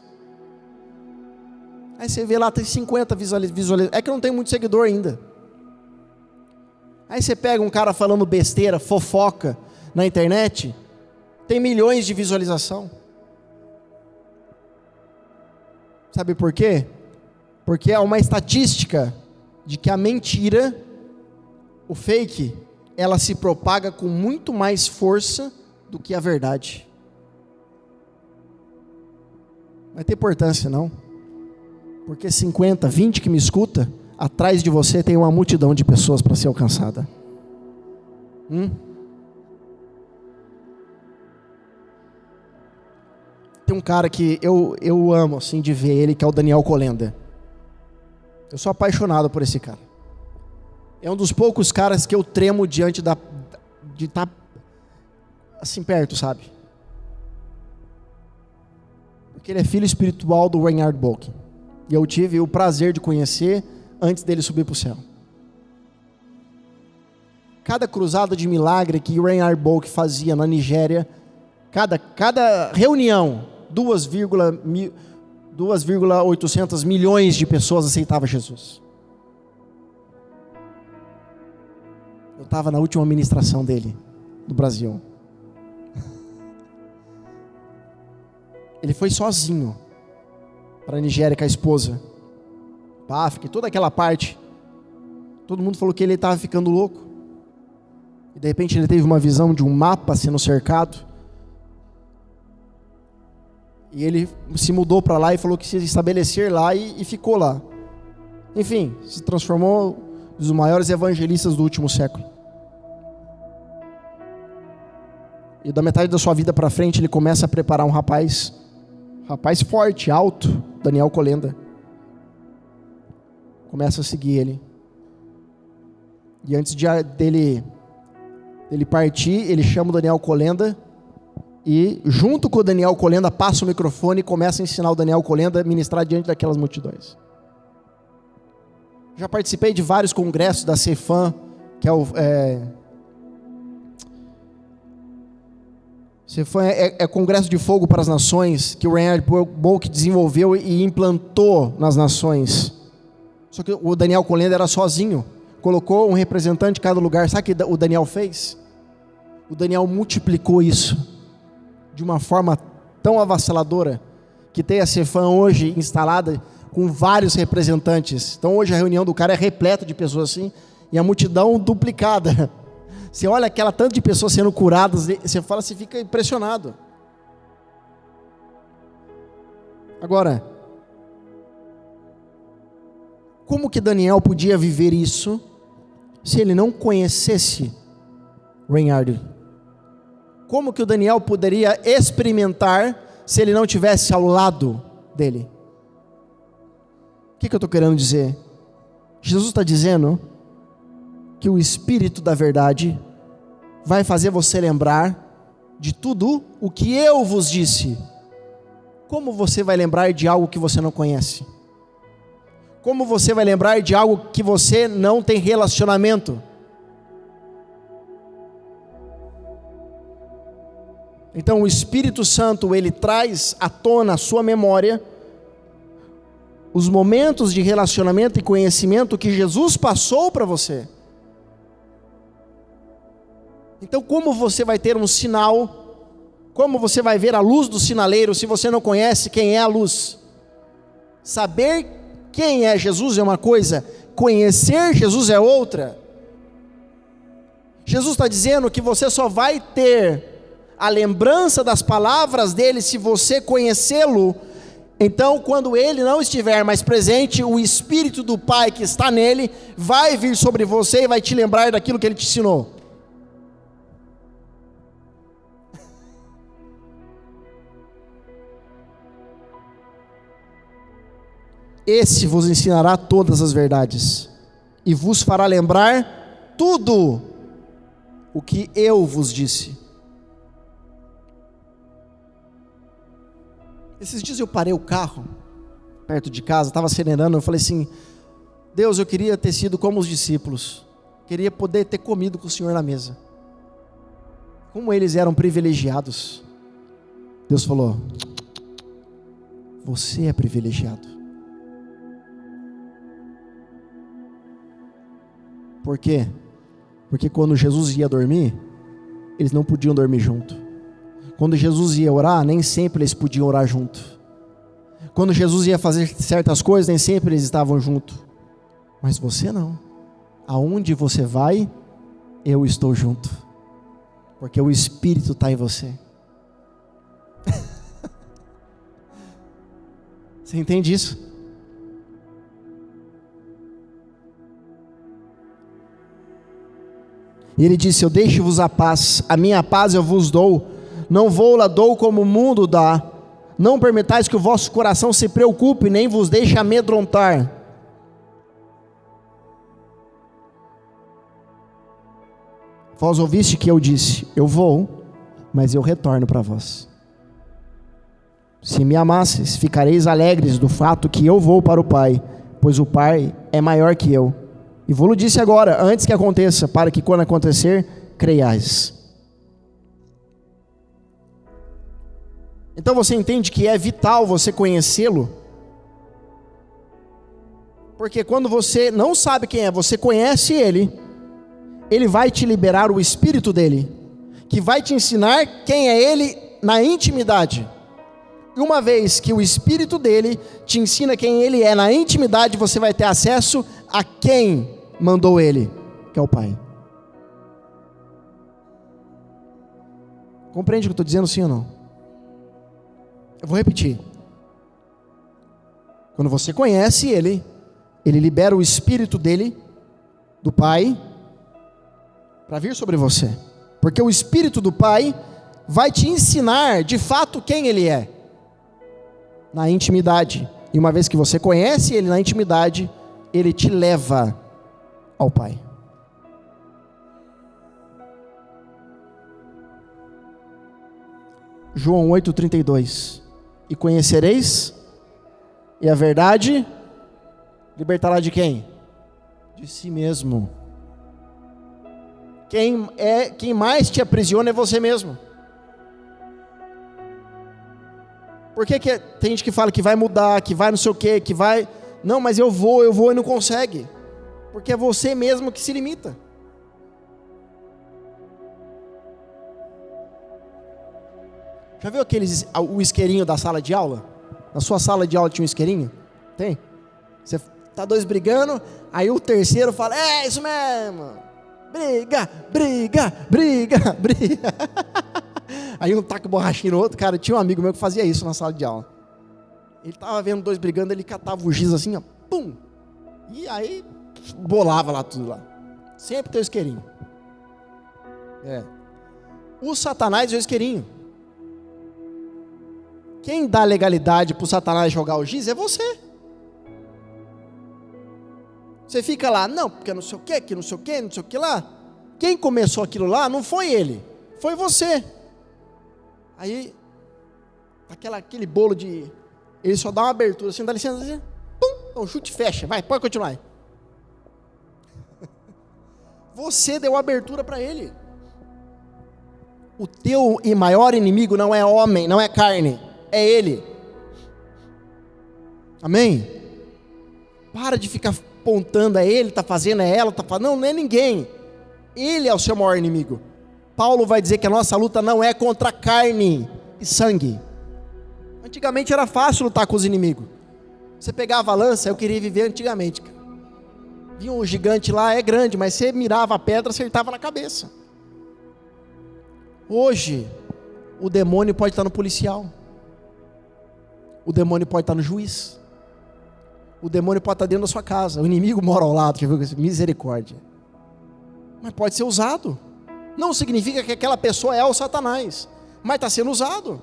Aí você vê lá, tem 50 visualizações. É que não tem muito seguidor ainda. Aí você pega um cara falando besteira, fofoca na internet, tem milhões de visualização. Sabe por quê? Porque é uma estatística de que a mentira, o fake, ela se propaga com muito mais força do que a verdade. Não vai ter importância não. Porque 50, 20 que me escuta, atrás de você tem uma multidão de pessoas para ser alcançada. Tem um cara que eu amo assim de ver ele, que é o Daniel Kolenda. Eu sou apaixonado por esse cara. É um dos poucos caras que eu tremo diante de estar assim perto, sabe? Porque ele é filho espiritual do Reinhard Bonnke. E eu tive o prazer de conhecer antes dele subir para o céu. Cada cruzada de milagre que o Reinhard Bonnke fazia na Nigéria, cada reunião, 2,800 milhões de pessoas aceitavam Jesus. Eu estava na última ministração dele, no Brasil. Ele foi sozinho para a Nigéria com a esposa, para a África, e toda aquela parte. Todo mundo falou que ele estava ficando louco. E de repente ele teve uma visão de um mapa sendo cercado. E ele se mudou para lá e falou que se estabelecer lá e ficou lá. Enfim, se transformou um dos maiores evangelistas do último século. E da metade da sua vida para frente ele começa a preparar um rapaz forte, alto, Daniel Kolenda. Começa a seguir ele. E antes dele partir, ele chama o Daniel Kolenda e junto com o Daniel Kolenda passa o microfone e começa a ensinar o Daniel Kolenda a ministrar diante daquelas multidões. Já participei de vários congressos da CEFAM, que CEFAM é Congresso de Fogo para as Nações, que o Reinhard Bonnke desenvolveu e implantou nas nações. Só que o Daniel Kolenda era sozinho, colocou um representante em cada lugar. Sabe o que o Daniel fez? O Daniel multiplicou isso de uma forma tão avassaladora, que tem a CEFAM hoje instalada com vários representantes. Então hoje a reunião do cara é repleta de pessoas assim, e a multidão duplicada. Você olha aquela tanto de pessoas sendo curadas, você fica impressionado. Agora, como que Daniel podia viver isso se ele não conhecesse Reinhard? Como que o Daniel poderia experimentar se ele não estivesse ao lado dele? O que eu estou querendo dizer? Jesus está dizendo que o Espírito da verdade vai fazer você lembrar de tudo o que eu vos disse. Como você vai lembrar de algo que você não conhece? Como você vai lembrar de algo que você não tem relacionamento? Então o Espírito Santo, ele traz à tona a sua memória os momentos de relacionamento e conhecimento que Jesus passou para você. Então como você vai ter um sinal? Como você vai ver a luz do sinaleiro se você não conhece quem é a luz? Saber quem é Jesus é uma coisa, conhecer Jesus é outra. Jesus está dizendo que você só vai ter a lembrança das palavras dele se você conhecê-lo. Então, quando ele não estiver mais presente, o Espírito do Pai que está nele vai vir sobre você e vai te lembrar daquilo que ele te ensinou. Esse vos ensinará todas as verdades e vos fará lembrar tudo o que eu vos disse. Esses dias eu parei o carro perto de casa, estava serenando, eu falei assim: Deus, eu queria ter sido como os discípulos, queria poder ter comido com o Senhor na mesa. Como eles eram privilegiados. Deus falou: você é privilegiado. Por quê? Porque quando Jesus ia dormir, eles não podiam dormir junto. Quando Jesus ia orar, nem sempre eles podiam orar junto. Quando Jesus ia fazer certas coisas, nem sempre eles estavam junto. Mas você não. Aonde você vai, eu estou junto. Porque o Espírito está em você. Você entende isso? E ele disse: eu deixo-vos a paz, a minha paz eu vos dou, não vou-la dou como o mundo dá, não permitais que o vosso coração se preocupe, nem vos deixe amedrontar. Vós ouviste que eu disse: eu vou, mas eu retorno para vós. Se me amasses, ficareis alegres do fato que eu vou para o Pai, pois o Pai é maior que eu. E vou-lo disse agora, antes que aconteça, para que quando acontecer, creiais. Então você entende que é vital você conhecê-lo? Porque quando você não sabe quem é, você conhece ele, ele vai te liberar o Espírito dele, que vai te ensinar quem é ele na intimidade. E uma vez que o Espírito dele te ensina quem ele é na intimidade, você vai ter acesso a quem mandou ele, que é o Pai. Compreende o que eu estou dizendo, sim ou não? Eu vou repetir. Quando você conhece ele, ele libera o Espírito dele, do Pai, para vir sobre você. Porque o Espírito do Pai vai te ensinar de fato quem ele é, na intimidade. E uma vez que você conhece ele na intimidade, ele te leva ao Pai. João 8,32. E conhecereis, e a verdade libertará de quem? De si mesmo. Quem mais te aprisiona é você mesmo. Por que tem gente que fala que vai mudar, que vai não sei o quê, que vai... Não, mas eu vou e não consegue. Porque é você mesmo que se limita. Já viu o isqueirinho da sala de aula? Na sua sala de aula tinha um isqueirinho? Tem? Você tá dois brigando, aí o terceiro fala, é isso mesmo. Briga, briga, briga, briga. Aí um taca borrachinha no outro. Cara, tinha um amigo meu que fazia isso na sala de aula. Ele tava vendo dois brigando, ele catava o giz assim, ó, pum. E aí bolava lá tudo lá. Sempre tem o isqueirinho. O Satanás é o isqueirinho. Quem dá legalidade para o Satanás jogar o giz é você. Você fica lá, não, porque não sei o que, não sei o que, não sei o que lá. Quem começou aquilo lá não foi ele, foi você. Aí, aquele bolo de... Ele só dá uma abertura assim, dá licença, assim, pum, um chute fecha, vai, pode continuar aí. Você deu abertura para ele. O teu e maior inimigo não é homem, não é carne, é ele. Amém? Para de ficar apontando, é ele, está fazendo, é ela, está fazendo. Não é ninguém. Ele é o seu maior inimigo. Paulo vai dizer que a nossa luta não é contra carne e sangue. Antigamente era fácil lutar com os inimigos. Você pegava a lança, eu queria viver antigamente. Vinha um gigante lá, é grande, mas você mirava a pedra, acertava na cabeça. Hoje, o demônio pode estar no policial. O demônio pode estar no juiz. O demônio pode estar dentro da sua casa. O inimigo mora ao lado, misericórdia. Mas pode ser usado. Não significa que aquela pessoa é o Satanás, mas está sendo usado.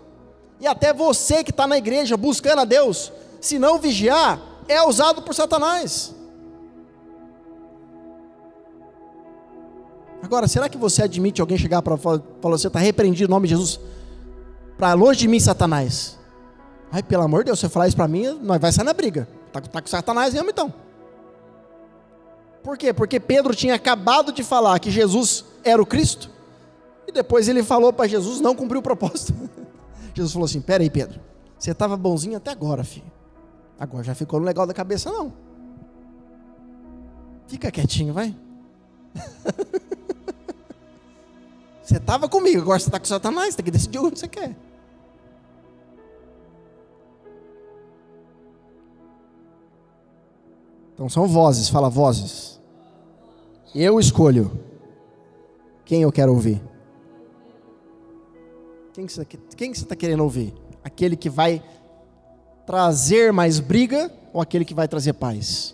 E até você que está na igreja buscando a Deus, se não vigiar, é usado por Satanás. Agora, será que você admite alguém chegar para falar, você está repreendido em nome de Jesus, para longe de mim, Satanás? Ai, pelo amor de Deus, você falar isso para mim, nós vai sair na briga. Está com Satanás mesmo então. Por quê? Porque Pedro tinha acabado de falar que Jesus era o Cristo, e depois ele falou para Jesus, não cumpriu o propósito. Jesus falou assim, pera aí Pedro, você estava bonzinho até agora, filho. Agora já ficou no legal da cabeça não. Fica quietinho, vai. Você estava comigo, agora você está com Satanás, tem que decidir o que você quer. Então são vozes, fala vozes. Eu escolho quem eu quero ouvir. Quem que você está querendo ouvir? Aquele que vai trazer mais briga ou aquele que vai trazer paz?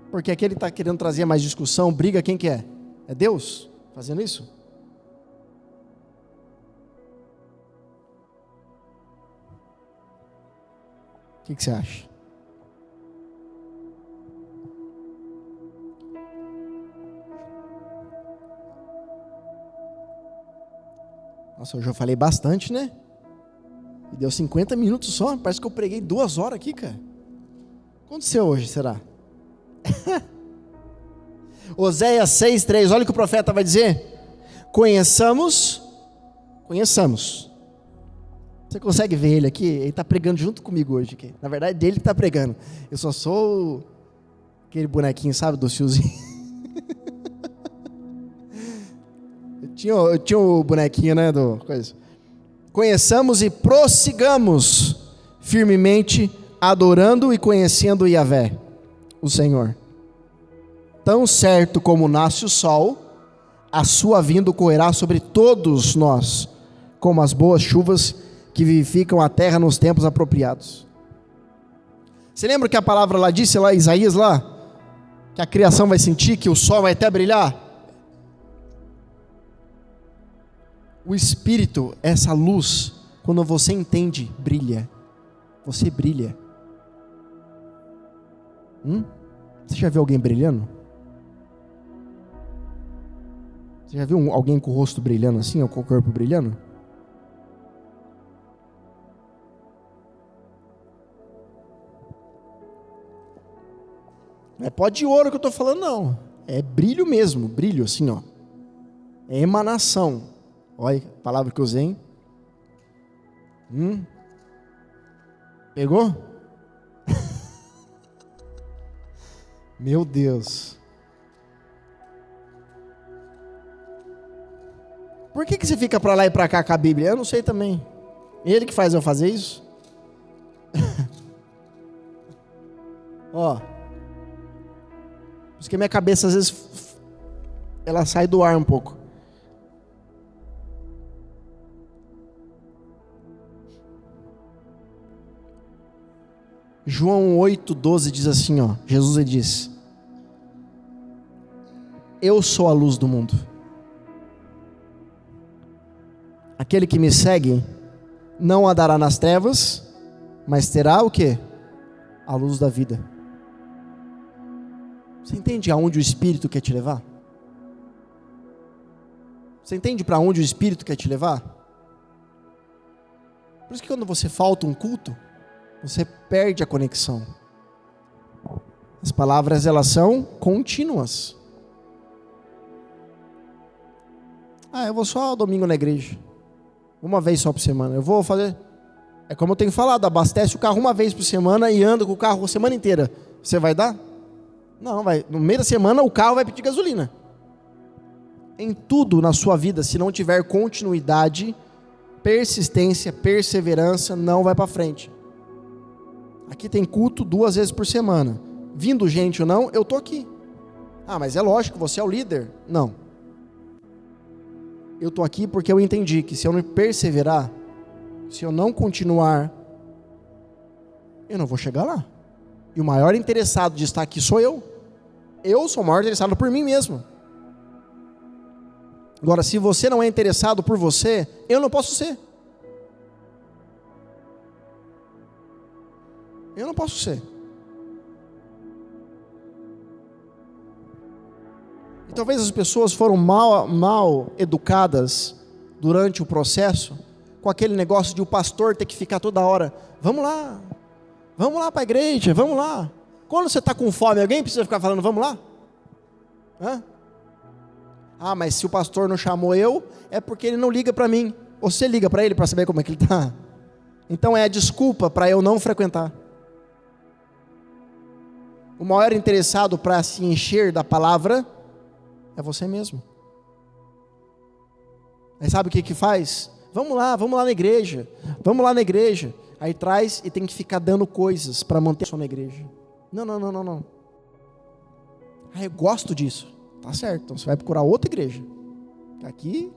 Porque aquele que está querendo trazer mais discussão, briga, quem que é? É Deus fazendo isso? O que você acha? Nossa, hoje eu falei bastante, né? E deu 50 minutos só. Parece que eu preguei 2 horas aqui, cara. O que aconteceu hoje, será? Oséias 6:3, olha o que o profeta vai dizer. Conheçamos. Você consegue ver ele aqui? Ele está pregando junto comigo hoje aqui. Na verdade, ele que está pregando. Eu só sou aquele bonequinho, sabe, do fiozinho. Eu tinha o bonequinho, né, do coisa. Conheçamos e prossigamos firmemente, adorando e conhecendo Yahvé, o Senhor. Tão certo como nasce o sol, a sua vinda ocorrerá sobre todos nós, como as boas chuvas que vivificam a terra nos tempos apropriados. Você lembra que a palavra lá disse, lá Isaías lá, que a criação vai sentir, que o sol vai até brilhar? O Espírito, essa luz, quando você entende, brilha. Você brilha. Você já viu alguém brilhando? Você já viu alguém com o rosto brilhando assim, ou com o corpo brilhando? Não é pó de ouro que eu estou falando, não. É brilho mesmo, brilho assim, ó. É emanação. Olha a palavra que eu usei. Pegou? Meu Deus. Por que você fica para lá e para cá com a Bíblia? Eu não sei também. Ele que faz eu fazer isso? Ó. Porque minha cabeça às vezes ela sai do ar um pouco. João 8:12 diz assim, ó. Jesus diz: eu sou a luz do mundo. Aquele que me segue não andará nas trevas, mas terá o quê? A luz da vida. Você entende aonde o Espírito quer te levar? Você entende para onde o Espírito quer te levar? Por isso que quando você falta um culto, você perde a conexão. As palavras, elas são contínuas. Eu vou só domingo na igreja. Uma vez só por semana. Eu vou fazer... É como eu tenho falado, abastece o carro uma vez por semana e anda com o carro a semana inteira. Você vai dar? Não, vai. No meio da semana o carro vai pedir gasolina. Em tudo na sua vida, se não tiver continuidade, persistência, perseverança, não vai para frente. Aqui tem culto 2 vezes por semana. Vindo gente ou não, eu tô aqui. Mas é lógico, você é o líder. Não. Eu tô aqui porque eu entendi que se eu não perseverar, se eu não continuar, eu não vou chegar lá. E o maior interessado de estar aqui sou eu. Eu sou o maior interessado por mim mesmo. Agora, se você não é interessado por você, eu não posso ser. Eu não posso ser. E talvez as pessoas foram mal educadas durante o processo, com aquele negócio de o pastor ter que ficar toda hora, vamos lá para a igreja, vamos lá. Quando você está com fome, alguém precisa ficar falando, vamos lá? Mas se o pastor não chamou eu, é porque ele não liga para mim. Você liga para ele para saber como é que ele está? Então é a desculpa para eu não frequentar. O maior interessado para se encher da palavra é você mesmo. Aí sabe o que faz? Vamos lá na igreja. Vamos lá na igreja. Aí traz e tem que ficar dando coisas para manter só na igreja. Não. Eu gosto disso. Tá certo, então você vai procurar outra igreja. Aqui,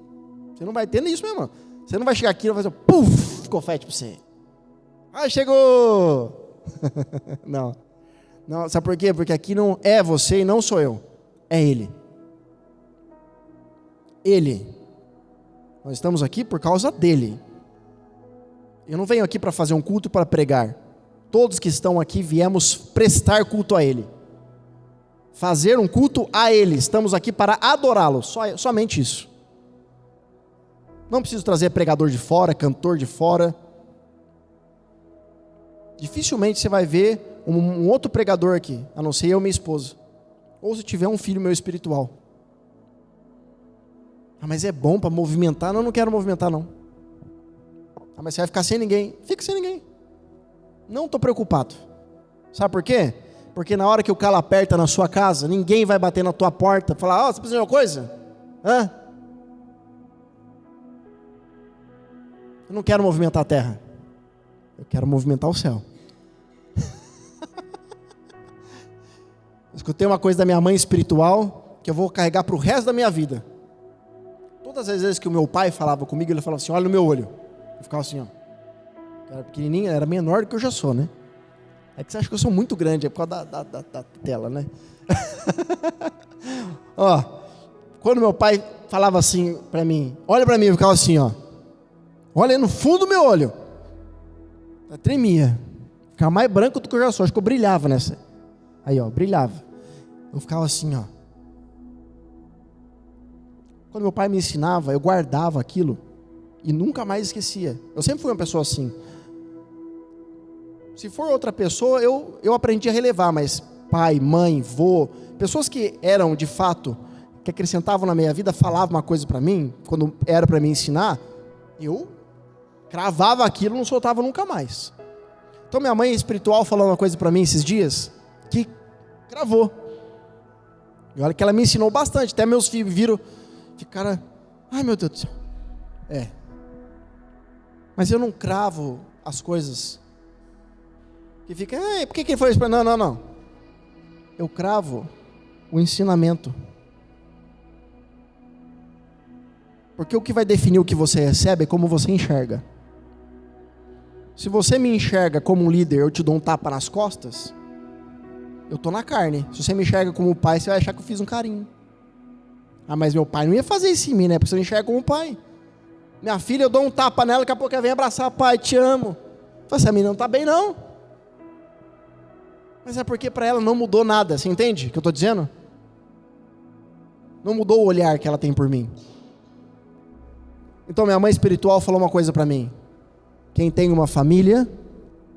você não vai ter isso mesmo. Você não vai chegar aqui e vai fazer puf, confete para você. Chegou! Não, sabe por quê? Porque aqui não é você e não sou eu. É Ele. Nós estamos aqui por causa dEle. Eu não venho aqui para fazer um culto para pregar. Todos que estão aqui viemos prestar culto a Ele. Fazer um culto a Ele. Estamos aqui para adorá-lo. Somente isso. Não preciso trazer pregador de fora, cantor de fora. Dificilmente você vai ver um outro pregador aqui, a não ser eu e minha esposa. Ou se tiver um filho meu espiritual. Ah, mas é bom para movimentar? Não, não quero movimentar não. Ah, mas você vai ficar sem ninguém? Fica sem ninguém. Não estou preocupado. Sabe por quê? Porque na hora que o calo aperta na sua casa, ninguém vai bater na tua porta e falar, você precisa de uma coisa? Hã? Eu não quero movimentar a terra. Eu quero movimentar o céu. Escutei uma coisa da minha mãe espiritual que eu vou carregar para o resto da minha vida. Todas as vezes que o meu pai falava comigo, ele falava assim, olha no meu olho. Eu ficava assim, ó. Eu era pequenininho, era menor do que eu já sou, né? É que você acha que eu sou muito grande, é por causa da tela, né? Ó, quando meu pai falava assim para mim, olha para mim, eu ficava assim, ó. Olha no fundo do meu olho. Eu tremia. Ficava mais branco do que eu já sou, acho que eu brilhava nessa. Aí, ó, brilhava. Eu ficava assim, ó. Quando meu pai me ensinava, eu guardava aquilo e nunca mais esquecia. Eu sempre fui uma pessoa assim. Se for outra pessoa, eu aprendi a relevar, mas pai, mãe, vô, pessoas que eram de fato, que acrescentavam na minha vida, falavam uma coisa para mim, quando era para me ensinar, eu cravava aquilo, não soltava nunca mais. Então minha mãe espiritual falou uma coisa para mim esses dias, que cravou. E olha que ela me ensinou bastante, até meus filhos viram, ficaram, ai meu Deus do céu. Mas eu não cravo as coisas que fica, por que ele foi isso para mim? Não. Eu cravo o ensinamento. Porque o que vai definir o que você recebe é como você enxerga. Se você me enxerga como um líder, eu te dou um tapa nas costas, eu estou na carne. Se você me enxerga como pai, você vai achar que eu fiz um carinho. Ah, mas meu pai não ia fazer isso em mim, né? Porque você me enxerga como pai. Minha filha, eu dou um tapa nela, daqui a pouco ela vem abraçar, pai, te amo. Essa menina não está bem não. Mas é porque para ela não mudou nada, você entende o que eu estou dizendo? Não mudou o olhar que ela tem por mim. Então minha mãe espiritual falou uma coisa para mim. Quem tem uma família,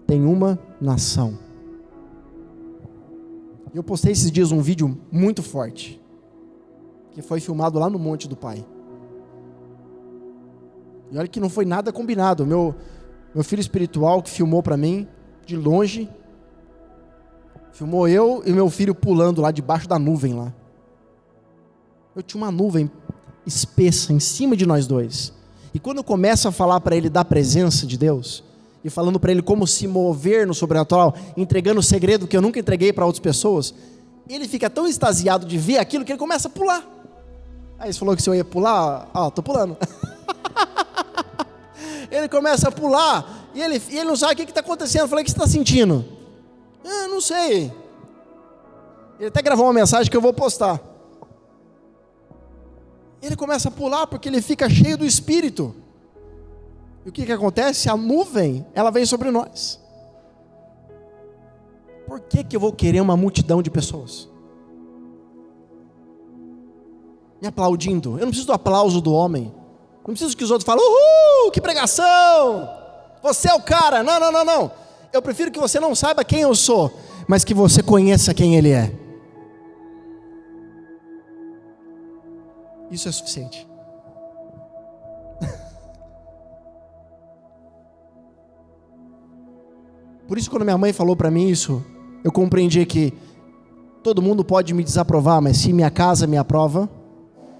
tem uma nação. E eu postei esses dias um vídeo muito forte, que foi filmado lá no Monte do Pai. E olha que não foi nada combinado. Meu filho espiritual que filmou para mim, de longe, filmou eu e meu filho pulando lá debaixo da nuvem lá. Eu tinha uma nuvem espessa em cima de nós dois. E quando eu começo a falar para ele da presença de Deus, e falando para ele como se mover no sobrenatural, entregando o segredo que eu nunca entreguei para outras pessoas, ele fica tão extasiado de ver aquilo que ele começa a pular. Aí você falou que se eu ia pular, tô pulando. Ele começa a pular, e ele não sabe o que está acontecendo. Eu falei, o que você está sentindo? Não sei. Ele até gravou uma mensagem que eu vou postar. Ele começa a pular porque ele fica cheio do Espírito. E o que acontece? A nuvem, ela vem sobre nós. Por que eu vou querer uma multidão de pessoas me aplaudindo? Eu não preciso do aplauso do homem. Não preciso que os outros falem, uhul, que pregação, você é o cara. Não. Eu prefiro que você não saiba quem eu sou, mas que você conheça quem Ele é. Isso é suficiente. Por isso, quando minha mãe falou para mim isso, eu compreendi que todo mundo pode me desaprovar, mas se minha casa me aprova,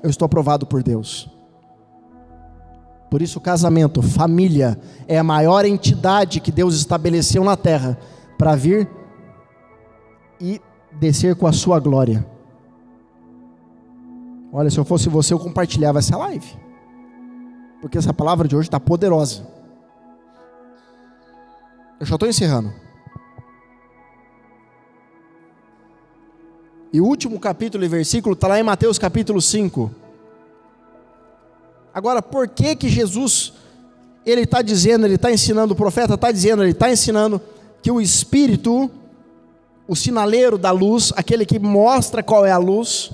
eu estou aprovado por Deus. Por isso, o casamento, família, é a maior entidade que Deus estabeleceu na terra para vir e descer com a sua glória. Olha, se eu fosse você, eu compartilhava essa live, porque essa palavra de hoje está poderosa. Eu já estou encerrando. E o último capítulo e versículo está lá em Mateus capítulo 5. Agora, por que Jesus, ele está dizendo, ele está ensinando, o profeta está dizendo, ele está ensinando que o Espírito, o sinaleiro da luz, aquele que mostra qual é a luz,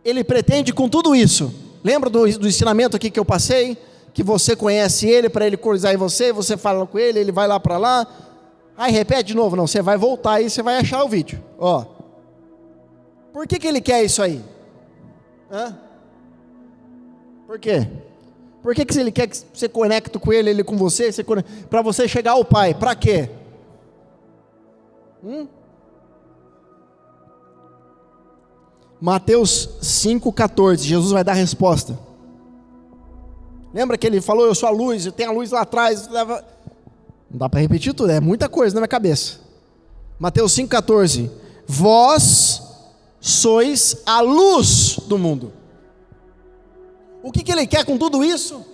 ele pretende com tudo isso. Lembra do ensinamento aqui que eu passei? que você conhece ele para ele coisar em você, você fala com ele, ele vai lá para lá, aí repete de novo, não, você vai voltar aí, você vai achar o vídeo, ó. Por que ele quer isso aí? Por quê? Por que ele quer que você conecte com ele, ele com você, para você chegar ao Pai, para quê? Mateus 5,14, Jesus vai dar a resposta. Lembra que ele falou, eu sou a luz, eu tenho a luz lá atrás, leva... Não dá para repetir tudo, é muita coisa na minha cabeça. Mateus 5,14, vós sois a luz do mundo. O que ele quer com tudo isso?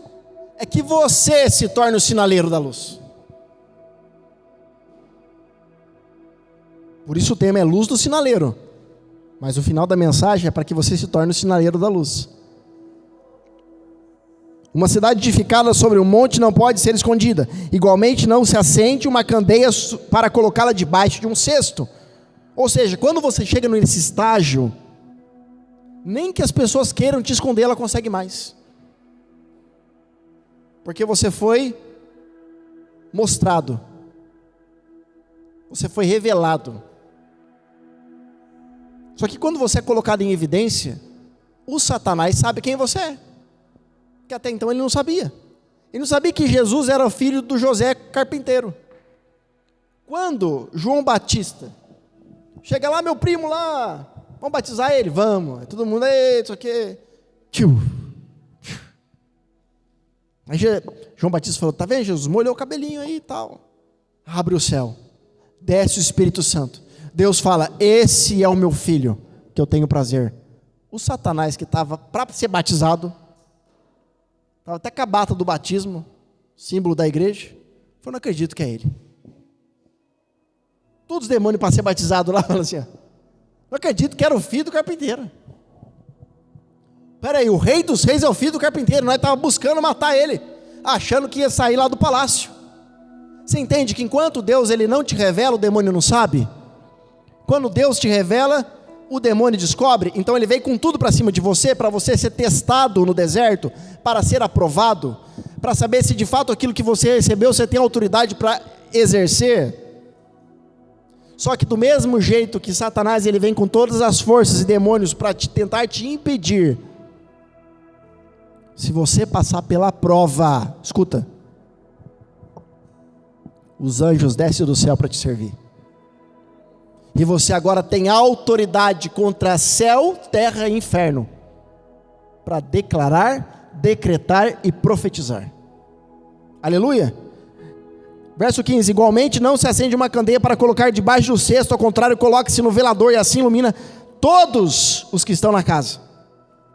É que você se torne o sinaleiro da luz. Por isso o tema é luz do sinaleiro. Mas o final da mensagem é para que você se torne o sinaleiro da luz. Uma cidade edificada sobre um monte não pode ser escondida. Igualmente não se acende uma candeia para colocá-la debaixo de um cesto. Ou seja, quando você chega nesse estágio, nem que as pessoas queiram te esconder, ela consegue mais. Porque você foi mostrado. Você foi revelado. Só que quando você é colocado em evidência, o Satanás sabe quem você é. Que até então ele não sabia. Ele não sabia que Jesus era filho do José carpinteiro. Quando João Batista chega lá, meu primo lá, vamos batizar ele? Vamos. Todo mundo, isso aqui. Aí João Batista falou, tá vendo, Jesus? Molhou o cabelinho aí e tal. Abre o céu. Desce o Espírito Santo. Deus fala, esse é o meu filho, que eu tenho prazer. O Satanás que estava para ser batizado, estava até com a bata do batismo, símbolo da igreja, falou, não acredito que é ele. Todos os demônios para ser batizado lá, falam assim, não acredito que era o filho do carpinteiro. Espera aí, o rei dos reis é o filho do carpinteiro, nós estávamos buscando matar ele, achando que ia sair lá do palácio. Você entende que enquanto Deus ele não te revela, o demônio não sabe? Quando Deus te revela, o demônio descobre, então ele veio com tudo para cima de você, para você ser testado no deserto, para ser aprovado, para saber se de fato aquilo que você recebeu, você tem autoridade para exercer. Só que do mesmo jeito que Satanás, ele vem com todas as forças e demônios para tentar te impedir, se você passar pela prova, escuta, os anjos descem do céu para te servir. E você agora tem autoridade contra céu, terra e inferno, para declarar, decretar e profetizar. Aleluia. Verso 15, igualmente não se acende uma candeia para colocar debaixo do cesto, ao contrário, coloque-se no velador e assim ilumina todos os que estão na casa.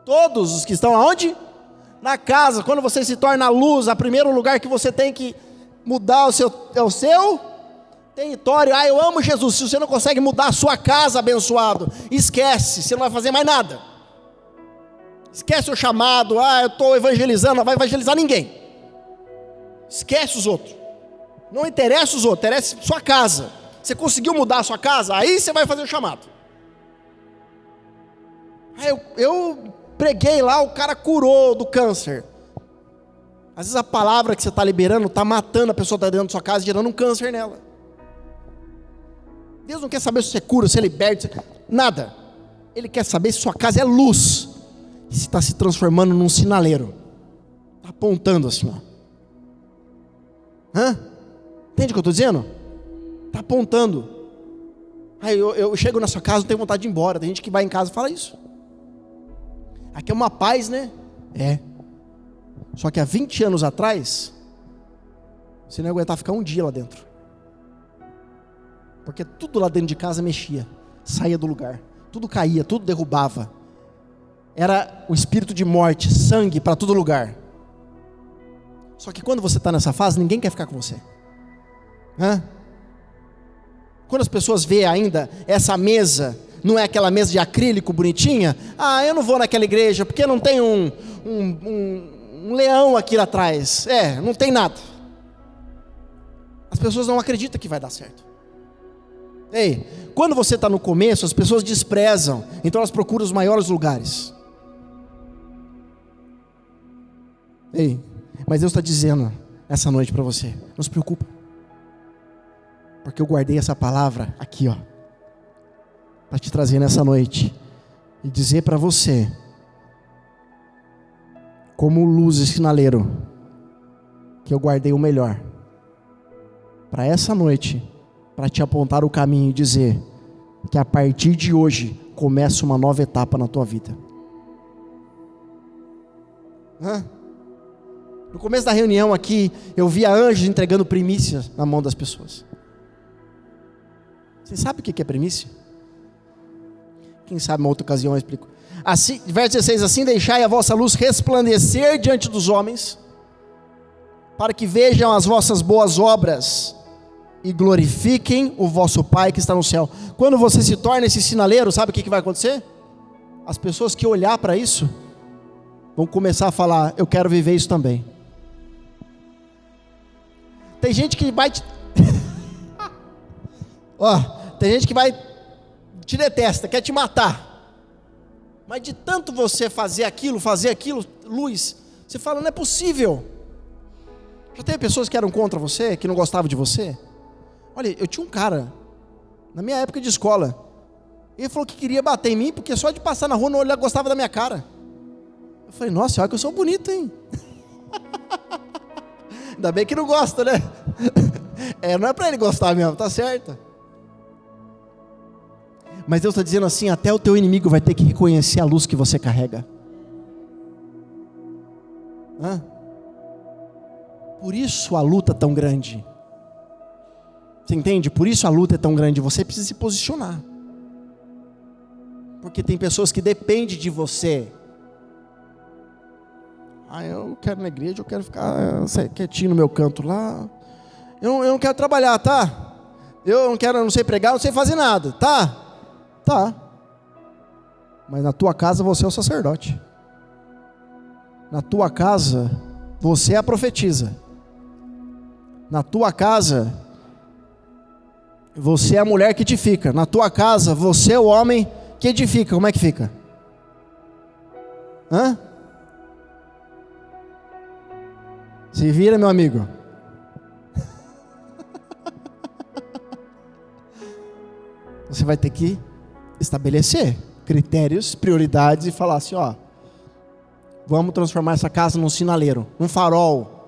Todos os que estão aonde? Na casa. Quando você se torna a luz, o primeiro lugar que você tem que mudar é o seu território. Eu amo Jesus. Se você não consegue mudar a sua casa, abençoado, esquece, você não vai fazer mais nada. Esquece o chamado. Eu estou evangelizando, não vai evangelizar ninguém. Esquece os outros. Não interessa os outros, interessa a sua casa. Você conseguiu mudar a sua casa? Aí você vai fazer o chamado. Eu preguei lá, o cara curou do câncer. Às vezes a palavra que você está liberando está matando a pessoa que está dentro da sua casa, gerando um câncer nela. Deus não quer saber se você cura, se você liberta, nada. Ele quer saber se sua casa é luz, e se está se transformando num sinaleiro. Está apontando assim, ó. Entende o que eu estou dizendo? Está apontando. Eu chego na sua casa, não tenho vontade de ir embora. Tem gente que vai em casa e fala isso. Aqui é uma paz, né? É. Só que há 20 anos atrás, você não ia aguentar ficar um dia lá dentro. Porque tudo lá dentro de casa mexia, saía do lugar, tudo caía, tudo derrubava. Era o espírito de morte, sangue para todo lugar. Só que quando você está nessa fase, ninguém quer ficar com você. Quando as pessoas veem ainda essa mesa, não é aquela mesa de acrílico bonitinha, eu não vou naquela igreja, porque não tem um leão aqui atrás, não tem nada. As pessoas não acreditam que vai dar certo. Quando você está no começo, as pessoas desprezam, então elas procuram os maiores lugares. Mas Deus está dizendo essa noite para você: não se preocupa, porque eu guardei essa palavra aqui, ó, para te trazer nessa noite e dizer para você, como luz e sinaleiro, que eu guardei o melhor para essa noite, para te apontar o caminho e dizer que a partir de hoje começa uma nova etapa na tua vida. No começo da reunião aqui, eu via anjos entregando primícias na mão das pessoas. Você sabe o que é primícia? Quem sabe uma outra ocasião eu explico. Assim, verso 16: assim deixai a vossa luz resplandecer diante dos homens, para que vejam as vossas boas obras e glorifiquem o vosso Pai que está no céu. Quando você se torna esse sinaleiro, sabe o que vai acontecer? As pessoas que olhar para isso vão começar a falar: eu quero viver isso também. Tem gente que vai tem gente que vai te detesta, quer te matar, mas de tanto você fazer aquilo, luz, você fala: não é possível. Já teve pessoas que eram contra você, que não gostavam de você? Olha, eu tinha um cara na minha época de escola, ele falou que queria bater em mim, porque só de passar na rua não gostava da minha cara. Eu falei: nossa, olha que eu sou bonito, hein? Ainda bem que não gosta, né? Não é para ele gostar mesmo, tá certo. Mas Deus está dizendo assim: até o teu inimigo vai ter que reconhecer a luz que você carrega. Por isso a luta é tão grande. Você entende? Por isso a luta é tão grande. Você precisa se posicionar, porque tem pessoas que dependem de você. Eu quero ir na igreja, eu quero ficar quietinho no meu canto lá. Eu não quero trabalhar, tá? Eu não sei pregar, não sei fazer nada, tá? Tá. Mas na tua casa você é o sacerdote. Na tua casa você é a profetisa. Na tua casa você é a mulher que edifica. Na tua casa você é o homem que edifica. Como é que fica? Se vira, meu amigo. Você vai ter que estabelecer critérios, prioridades e falar assim: vamos transformar essa casa num sinaleiro, num farol,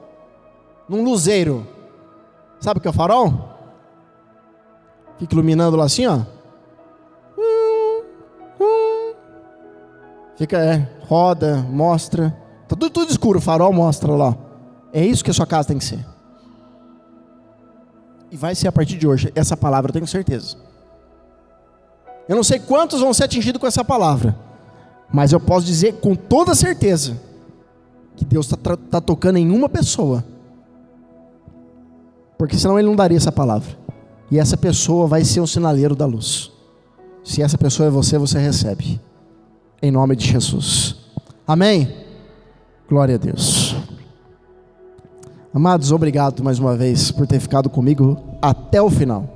num luzeiro. Sabe o que é o farol? Fica iluminando lá assim, fica, roda, mostra, tá tudo escuro, o farol mostra lá. É isso que a sua casa tem que ser. E vai ser a partir de hoje, essa palavra eu tenho certeza. Eu não sei quantos vão ser atingidos com essa palavra, mas eu posso dizer com toda certeza que Deus está tocando em uma pessoa, porque senão Ele não daria essa palavra. E essa pessoa vai ser um sinaleiro da luz. Se essa pessoa é você, você recebe, em nome de Jesus. Amém? Glória a Deus. Amados, obrigado mais uma vez por ter ficado comigo até o final.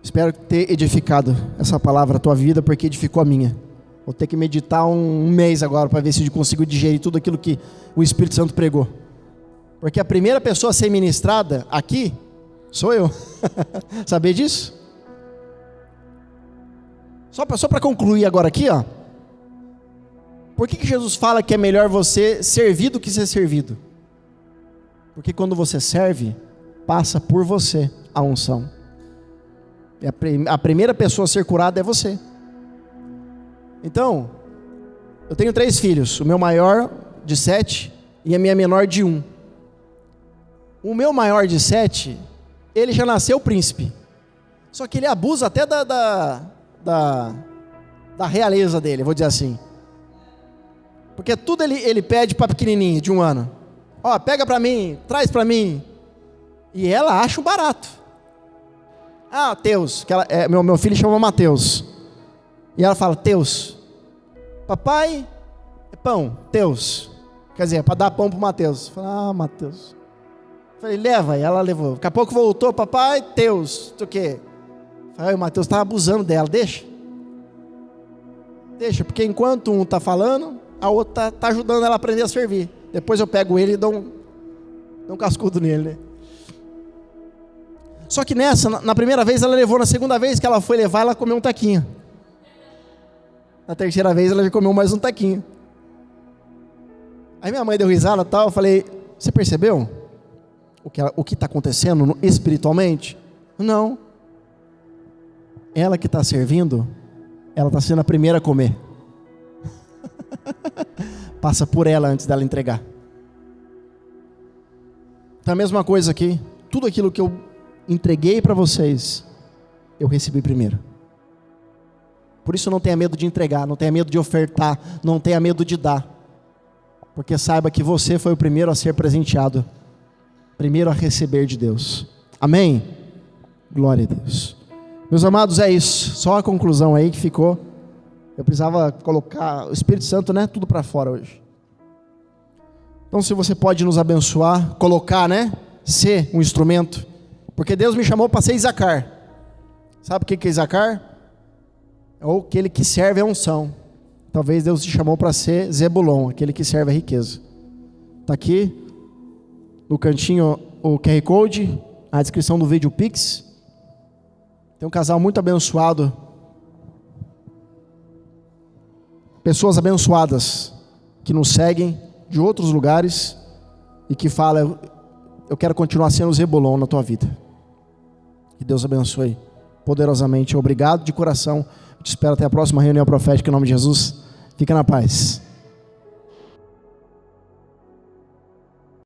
Espero ter edificado essa palavra a tua vida, porque edificou a minha. Vou ter que meditar um mês agora para ver se eu consigo digerir tudo aquilo que o Espírito Santo pregou. Porque a primeira pessoa a ser ministrada aqui sou eu. Sabia disso? Só para concluir agora aqui, por que Jesus fala que é melhor você servir do que ser servido? Porque quando você serve, passa por você a unção. E a primeira pessoa a ser curada é você. Então, eu tenho 3 filhos, o meu maior de 7 e a minha menor de 1. O meu maior de 7, ele já nasceu príncipe. Só que ele abusa até da realeza dele, vou dizer assim. Porque tudo ele pede para pequenininho, de 1 ano. Pega para mim, traz para mim. E ela acha um barato. Teus, que meu filho chama Mateus. E ela fala: Teus, papai é pão, Teus. Quer dizer, é para dar pão para o Mateus. Fala: Mateus. Falei: leva. E ela levou. Daqui a pouco voltou: papai, Teus. O quê? Falei: o Mateus estava abusando dela. Deixa, porque enquanto um está falando, a outra tá ajudando ela a aprender a servir. Depois eu pego ele e dou um cascudo nele, né? Só que nessa, na primeira vez ela levou, na segunda vez que ela foi levar, ela comeu um taquinho. Na terceira vez ela já comeu mais um taquinho. Aí minha mãe deu risada e tal, eu falei, você percebeu o que está acontecendo espiritualmente? Não. Ela que está servindo, ela está sendo a primeira a comer. Passa por ela antes dela entregar. Então a mesma coisa aqui, tudo aquilo que eu entreguei para vocês, eu recebi primeiro. Por isso não tenha medo de entregar, não tenha medo de ofertar, não tenha medo de dar. Porque saiba que você foi o primeiro a ser presenteado, primeiro a receber de Deus. Amém? Glória a Deus. Meus amados, é isso. Só a conclusão aí que ficou. Eu precisava colocar o Espírito Santo, né? Tudo para fora hoje. Então se você pode nos abençoar, colocar, né? Ser um instrumento. Porque Deus me chamou para ser Isacar. Sabe o que é Isacar? É aquele que serve a unção. Talvez Deus te chamou para ser Zebulon, aquele que serve a riqueza. Está aqui no cantinho o QR Code, a descrição do vídeo Pix. Tem um casal muito abençoado. Pessoas abençoadas que nos seguem de outros lugares e que falam, eu quero continuar sendo Zebulon na tua vida. Que Deus abençoe poderosamente. Obrigado de coração. Te espero até a próxima reunião profética em nome de Jesus. Fica na paz.